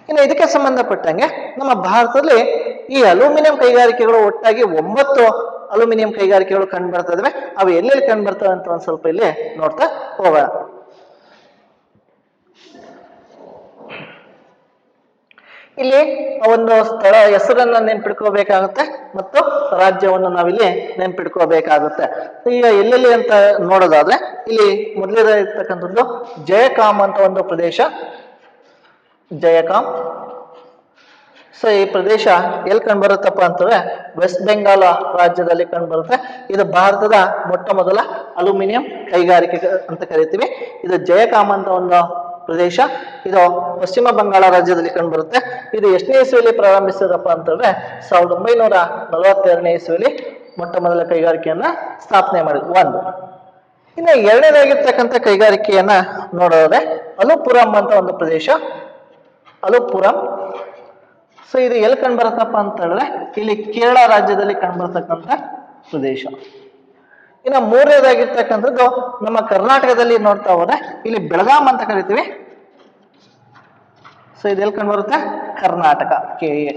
ಇನ್ನು ಇದಕ್ಕೆ ಸಂಬಂಧಪಟ್ಟಂಗೆ ನಮ್ಮ ಭಾರತದಲ್ಲಿ ಈ ಅಲ್ಯೂಮಿನಿಯಂ ಕೈಗಾರಿಕೆಗಳು ಒಟ್ಟಾಗಿ 9 ಅಲ್ಯೂಮಿನಿಯಂ ಕೈಗಾರಿಕೆಗಳು ಕಂಡು ಬರ್ತಾ ಇದಾವೆ. ಅವು ಎಲ್ಲೆಲ್ಲಿ ಕಂಡು ಬರ್ತವೆ ಅಂತ ಒಂದ್ ಸ್ವಲ್ಪ ಇಲ್ಲಿ ನೋಡ್ತಾ ಹೋಗೋಣ. ಇಲ್ಲಿ ಒಂದು ಸ್ಥಳ ಹೆಸರನ್ನ ನೆನ್ಪಿಟ್ಕೋಬೇಕಾಗುತ್ತೆ ಮತ್ತು ರಾಜ್ಯವನ್ನು ನಾವಿಲ್ಲಿ ನೆನ್ಪಿಟ್ಕೋಬೇಕಾಗುತ್ತೆ. ಈಗ ಎಲ್ಲೆಲ್ಲಿ ಅಂತ ನೋಡೋದಾದ್ರೆ, ಇಲ್ಲಿ ಮೊದಲೇದಾಗಿರ್ತಕ್ಕಂಥದ್ದು ಜಯಕಾಮ್ ಅಂತ ಒಂದು ಪ್ರದೇಶ. ಜಯಕಾಮ್. ಸೊ ಈ ಪ್ರದೇಶ ಎಲ್ಲಿ ಕಂಡು ಬರುತ್ತಪ್ಪ ಅಂತಂದ್ರೆ ವೆಸ್ಟ್ ಬೆಂಗಾಲ್ ರಾಜ್ಯದಲ್ಲಿ ಕಂಡು ಬರುತ್ತೆ. ಇದು ಭಾರತದ ಮೊಟ್ಟ ಮೊದಲ ಅಲ್ಯೂಮಿನಿಯಂ ಕೈಗಾರಿಕೆ ಅಂತ ಕರಿತೀವಿ. ಇದು ಜಯಕಾಮ್ ಅಂತ ಒಂದು ಪ್ರದೇಶ. ಇದು ಪಶ್ಚಿಮ ಬಂಗಾಳ ರಾಜ್ಯದಲ್ಲಿ ಕಂಡು ಬರುತ್ತೆ. ಇದು ಎಷ್ಟನೇ ಇಸ್ವಿಯಲ್ಲಿ ಪ್ರಾರಂಭಿಸಿದಪ್ಪ ಅಂತಂದ್ರೆ 1942ನೇ ಇಸ್ವಿಯಲ್ಲಿ ಮೊಟ್ಟ ಮೊದಲ ಕೈಗಾರಿಕೆಯನ್ನ ಸ್ಥಾಪನೆ ಮಾಡಿದ್ರು. ಒಂದು. ಇನ್ನು ಎರಡನೇದಾಗಿರ್ತಕ್ಕಂಥ ಕೈಗಾರಿಕೆಯನ್ನ ನೋಡೋದ್ರೆ ಅಲುಪುರಂ ಅಂತ ಒಂದು ಪ್ರದೇಶ. ಅಲುಪುರಂ. ಸೊ ಇದು ಎಲ್ಲಿ ಕಂಡು ಬರುತ್ತಪ್ಪ ಅಂತ ಹೇಳಿದ್ರೆ ಇಲ್ಲಿ ಕೇರಳ ರಾಜ್ಯದಲ್ಲಿ ಕಂಡು ಬರ್ತಕ್ಕಂಥ ಪ್ರದೇಶ. ಇನ್ನು ಮೂರನೇದಾಗಿರ್ತಕ್ಕಂಥದ್ದು ನಮ್ಮ ಕರ್ನಾಟಕದಲ್ಲಿ ನೋಡ್ತಾ ಹೋದ್ರೆ ಇಲ್ಲಿ ಬೆಳಗಾಂ ಅಂತ ಕರಿತೀವಿ. ಸೊ ಇದು ಎಲ್ಲಿ ಕಂಡು ಬರುತ್ತೆ, ಕರ್ನಾಟಕ, KA.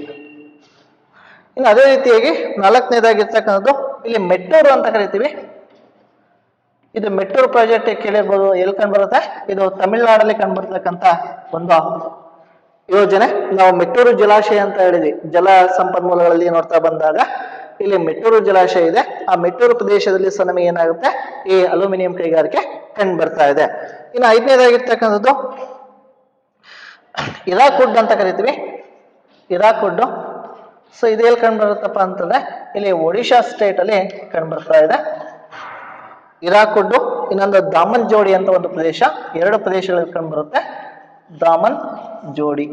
ಇನ್ನು ಅದೇ ರೀತಿಯಾಗಿ ನಾಲ್ಕನೇದಾಗಿರ್ತಕ್ಕಂಥದ್ದು ಇಲ್ಲಿ ಮೆಟ್ಟೂರು ಅಂತ ಕರಿತೀವಿ. ಇದು ಮೆಟ್ಟೂರು ಪ್ರಾಜೆಕ್ಟ್ ಕೇಳಿರ್ಬೋದು, ಎಲ್ಲಿ ಕಂಡು ಬರುತ್ತೆ, ಇದು ತಮಿಳುನಾಡಲ್ಲಿ ಕಂಡು ಬರ್ತಕ್ಕಂಥ ಒಂದು ಯೋಜನೆ. ನಾವು ಮೆಟ್ಟೂರು ಜಲಾಶಯ ಅಂತ ಹೇಳಿದ್ವಿ, ಜಲ ಸಂಪನ್ಮೂಲಗಳಲ್ಲಿ ನೋಡ್ತಾ ಬಂದಾಗ ಇಲ್ಲಿ ಮೆಟ್ಟೂರು ಜಲಾಶಯ ಇದೆ. ಆ ಮೆಟ್ಟೂರು ಪ್ರದೇಶದಲ್ಲಿ ಸಹ ನಮಗೆ ಏನಾಗುತ್ತೆ, ಈ ಅಲ್ಯೂಮಿನಿಯಂ ಕೈಗಾರಿಕೆ ಕಂಡು ಬರ್ತಾ ಇದೆ. ಇನ್ನು ಐದನೇದಾಗಿರ್ತಕ್ಕಂಥದ್ದು ಹಿರಾಕುಡ್ ಅಂತ ಕರಿತೀವಿ. ಹಿರಾಕುಡ್. ಸೊ ಇದು ಎಲ್ಲಿ ಕಂಡು ಬರುತ್ತಪ್ಪ ಅಂತಂದ್ರೆ ಇಲ್ಲಿ ಒಡಿಶಾ ಸ್ಟೇಟ್ ಅಲ್ಲಿ ಕಂಡು ಬರ್ತಾ ಇದೆ ಹಿರಾಕುಡ್. ಇನ್ನೊಂದು ದಾಮನ್ ಜೋಡಿ ಅಂತ ಒಂದು ಪ್ರದೇಶ, 2 ಪ್ರದೇಶಗಳಲ್ಲಿ ಕಂಡು ಬರುತ್ತೆ. ದಾಮನ್ ಜೋಡಿ.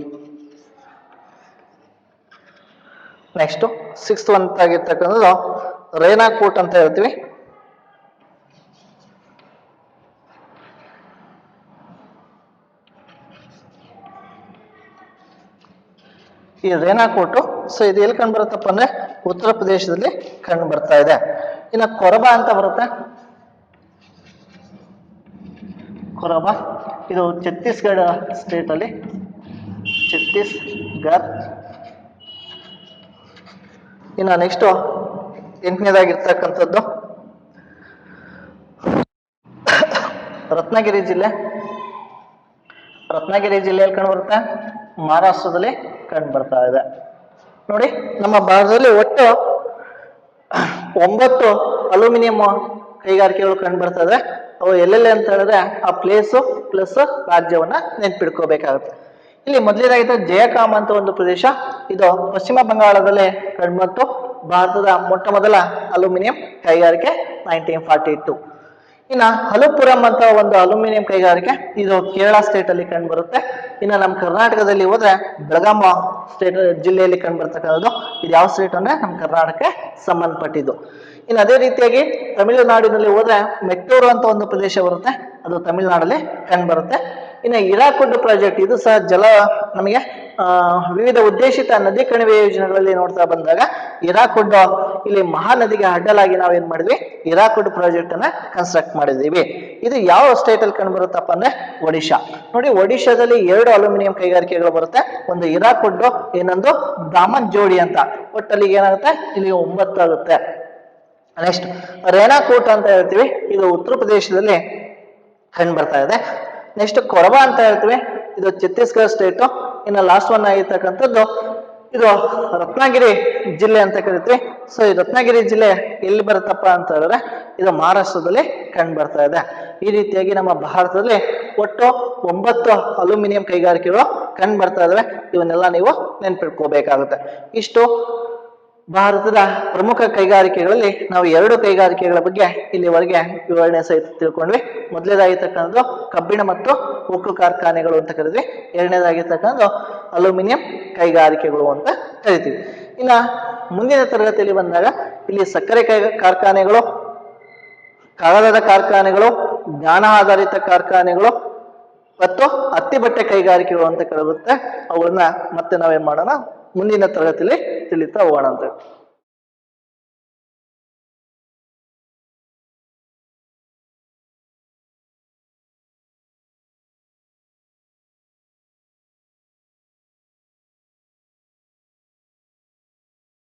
ನೆಕ್ಸ್ಟ್ 6th ಆಗಿರ್ತಕ್ಕಂಥದ್ದು ರೇನಾಕೂಟ್ ಅಂತ ಹೇಳ್ತೀವಿ. ಈ ರೇನಾಕೂಟು. ಸೊ ಇದು ಎಲ್ಲಿ ಕಂಡು ಬರುತ್ತಪ್ಪ ಅಂದ್ರೆ ಉತ್ತರ ಪ್ರದೇಶದಲ್ಲಿ ಕಂಡು ಬರ್ತಾ ಇದೆ. ಇನ್ನು ಕೊರಬಾ ಅಂತ ಬರುತ್ತೆ. ಕೊರಬಾ ಇದು ಛತ್ತೀಸ್ಗಢ ಸ್ಟೇಟ್ ಅಲ್ಲಿ, ಛತ್ತೀಸ್ಗಢ. ಇನ್ನು ನೆಕ್ಸ್ಟ್ 8ನೇದಾಗಿರ್ತಕ್ಕಂಥದ್ದು ರತ್ನಗಿರಿ ಜಿಲ್ಲೆ. ರತ್ನಗಿರಿ ಜಿಲ್ಲೆಯಲ್ಲಿ ಕಂಡು ಬರುತ್ತೆ, ಮಹಾರಾಷ್ಟ್ರದಲ್ಲಿ ಕಂಡು ಬರ್ತಾ ಇದೆ. ನೋಡಿ, ನಮ್ಮ ಭಾರತದಲ್ಲಿ ಒಟ್ಟು 9 ಅಲ್ಯೂಮಿನಿಯಂ ಕೈಗಾರಿಕೆಗಳು ಕಂಡು ಬರ್ತಾ ಇದೆ. ಅವು ಎಲ್ಲೆಲ್ಲಿ ಅಂತ ಹೇಳಿದ್ರೆ ಆ ಪ್ಲೇಸು ಪ್ಲಸ್ ರಾಜ್ಯವನ್ನ ನೆನ್ಪಿಡ್ಕೋಬೇಕಾಗುತ್ತೆ. ಇಲ್ಲಿ ಮೊದಲೇದಾಗಿತ್ತು ಜಯಕಾಮ್ ಅಂತ ಒಂದು ಪ್ರದೇಶ. ಇದು ಪಶ್ಚಿಮ ಬಂಗಾಳದಲ್ಲಿ ಕಂಡುಬಂತು. ಭಾರತದ ಮೊಟ್ಟ ಮೊದಲ ಅಲ್ಯೂಮಿನಿಯಂ ಕೈಗಾರಿಕೆ 1942. ಇನ್ನ ಹಲುಪುರಂ ಅಂತ ಒಂದು ಅಲ್ಯೂಮಿನಿಯಂ ಕೈಗಾರಿಕೆ, ಇದು ಕೇರಳ ಸ್ಟೇಟ್ ಅಲ್ಲಿ ಕಂಡು ಬರುತ್ತೆ. ಇನ್ನು ನಮ್ಮ ಕರ್ನಾಟಕದಲ್ಲಿ ಹೋದ್ರೆ ಬೆಳಗಾಂ ಸ್ಟೇಟ್ ಜಿಲ್ಲೆಯಲ್ಲಿ ಕಂಡು ಬರ್ತಕ್ಕಂಥದ್ದು. ಇದು ಯಾವ ಸ್ಟೇಟ್ ಅಂದ್ರೆ ನಮ್ಮ ಕರ್ನಾಟಕಕ್ಕೆ ಸಂಬಂಧಪಟ್ಟಿದ್ದು. ಇನ್ನು ಅದೇ ರೀತಿಯಾಗಿ ತಮಿಳುನಾಡಿನಲ್ಲಿ ಹೋದ್ರೆ ಮೆಟ್ಟೂರು ಅಂತ ಒಂದು ಪ್ರದೇಶ ಬರುತ್ತೆ, ಅದು ತಮಿಳುನಾಡಲ್ಲಿ ಕಂಡು ಬರುತ್ತೆ. ಇನ್ನು ಹಿರಾಕುಡ್ ಪ್ರಾಜೆಕ್ಟ್, ಇದು ಸಹ ನಮಗೆ ವಿವಿಧ ಉದ್ದೇಶಿತ ನದಿ ಕಣಿವೆ ಯೋಜನೆಗಳಲ್ಲಿ ನೋಡ್ತಾ ಬಂದಾಗ ಹಿರಾಕುಡ್ ಇಲ್ಲಿ ಮಹಾನದಿಗೆ ಅಡ್ಡಲಾಗಿ ನಾವೇನ್ ಮಾಡಿದ್ವಿ, ಹಿರಾಕುಡ್ ಪ್ರಾಜೆಕ್ಟ್ ಅನ್ನ ಕನ್ಸ್ಟ್ರಕ್ಟ್ ಮಾಡಿದೀವಿ. ಇದು ಯಾವ ಸ್ಟೇಟ್ ಅಲ್ಲಿ ಕಂಡು ಬರುತ್ತಪ್ಪ ಅಂದ್ರೆ ಒಡಿಶಾ. ನೋಡಿ, ಒಡಿಶಾದಲ್ಲಿ 2 ಅಲ್ಯೂಮಿನಿಯಂ ಕೈಗಾರಿಕೆಗಳು ಬರುತ್ತೆ, ಒಂದು ಹಿರಾಕುಡ್, ಇನ್ನೊಂದು ದಾಮನ್ ಜೋಡಿ ಅಂತ. ಒಟ್ಟಲ್ಲಿ ಏನಾಗುತ್ತೆ, ಇಲ್ಲಿ 9 ಆಗುತ್ತೆ. ನೆಕ್ಸ್ಟ್ ರೇನಾಕೂಟ್ ಅಂತ ಹೇಳ್ತೀವಿ, ಇದು ಉತ್ತರ ಪ್ರದೇಶದಲ್ಲಿ ಕಂಡು ಬರ್ತಾ ಇದೆ. ನೆಕ್ಸ್ಟ್ ಕೊರಬಾ ಅಂತ ಹೇಳ್ತೀವಿ, ಇದು ಛತ್ತೀಸ್ಗಢ ಸ್ಟೇಟ್. ಇನ್ನು ಲಾಸ್ಟ್ ಒನ್ ಆಗಿರ್ತಕ್ಕಂಥದ್ದು ಇದು ರತ್ನಗಿರಿ ಜಿಲ್ಲೆ ಅಂತ ಕರಿತೀವಿ. ಸೊ ಈ ರತ್ನಗಿರಿ ಜಿಲ್ಲೆ ಎಲ್ಲಿ ಬರುತ್ತಪ್ಪ ಅಂತ ಹೇಳಿದ್ರೆ ಇದು ಮಹಾರಾಷ್ಟ್ರದಲ್ಲಿ ಕಂಡು ಬರ್ತಾ ಇದೆ. ಈ ರೀತಿಯಾಗಿ ನಮ್ಮ ಭಾರತದಲ್ಲಿ ಒಟ್ಟು 9 ಅಲ್ಯೂಮಿನಿಯಂ ಕೈಗಾರಿಕೆಗಳು ಕಂಡು ಬರ್ತಾ ಇದಾವೆ. ಇವನ್ನೆಲ್ಲ ನೀವು ನೆನ್ಪಿಟ್ಕೋಬೇಕಾಗುತ್ತೆ. ಇಷ್ಟು ಭಾರತದ ಪ್ರಮುಖ ಕೈಗಾರಿಕೆಗಳಲ್ಲಿ ನಾವು 2 ಕೈಗಾರಿಕೆಗಳ ಬಗ್ಗೆ ಇಲ್ಲಿವರೆಗೆ ವಿವರಣೆ ಸಹಿತ ತಿಳ್ಕೊಂಡ್ವಿ. ಮೊದಲೇದಾಗಿರ್ತಕ್ಕಂಥದ್ದು ಕಬ್ಬಿಣ ಮತ್ತು ಉಕ್ಕು ಕಾರ್ಖಾನೆಗಳು ಅಂತ ಕರಿದ್ವಿ. ಎರಡನೇದಾಗಿರ್ತಕ್ಕಂಥದ್ದು ಅಲ್ಯೂಮಿನಿಯಂ ಕೈಗಾರಿಕೆಗಳು ಅಂತ ಕರಿತೀವಿ. ಇನ್ನ ಮುಂದಿನ ತರಗತಿಯಲ್ಲಿ ಬಂದಾಗ ಇಲ್ಲಿ ಸಕ್ಕರೆ ಕಾರ್ಖಾನೆಗಳು, ಕಾಗದದ ಕಾರ್ಖಾನೆಗಳು, ಜ್ಞಾನ ಆಧಾರಿತ ಕಾರ್ಖಾನೆಗಳು ಮತ್ತು ಹತ್ತಿ ಬಟ್ಟೆ ಕೈಗಾರಿಕೆಗಳು ಅಂತ ಕರೆಯುತ್ತೆ. ಅವುಗಳನ್ನ ಮತ್ತೆ ನಾವೇನ್ ಮಾಡೋಣ, ಮುಂದಿನ ತರಗತಿಯಲ್ಲಿ ತಿಳಿತಾ ಹೋಗೋಣ ಅಂತ.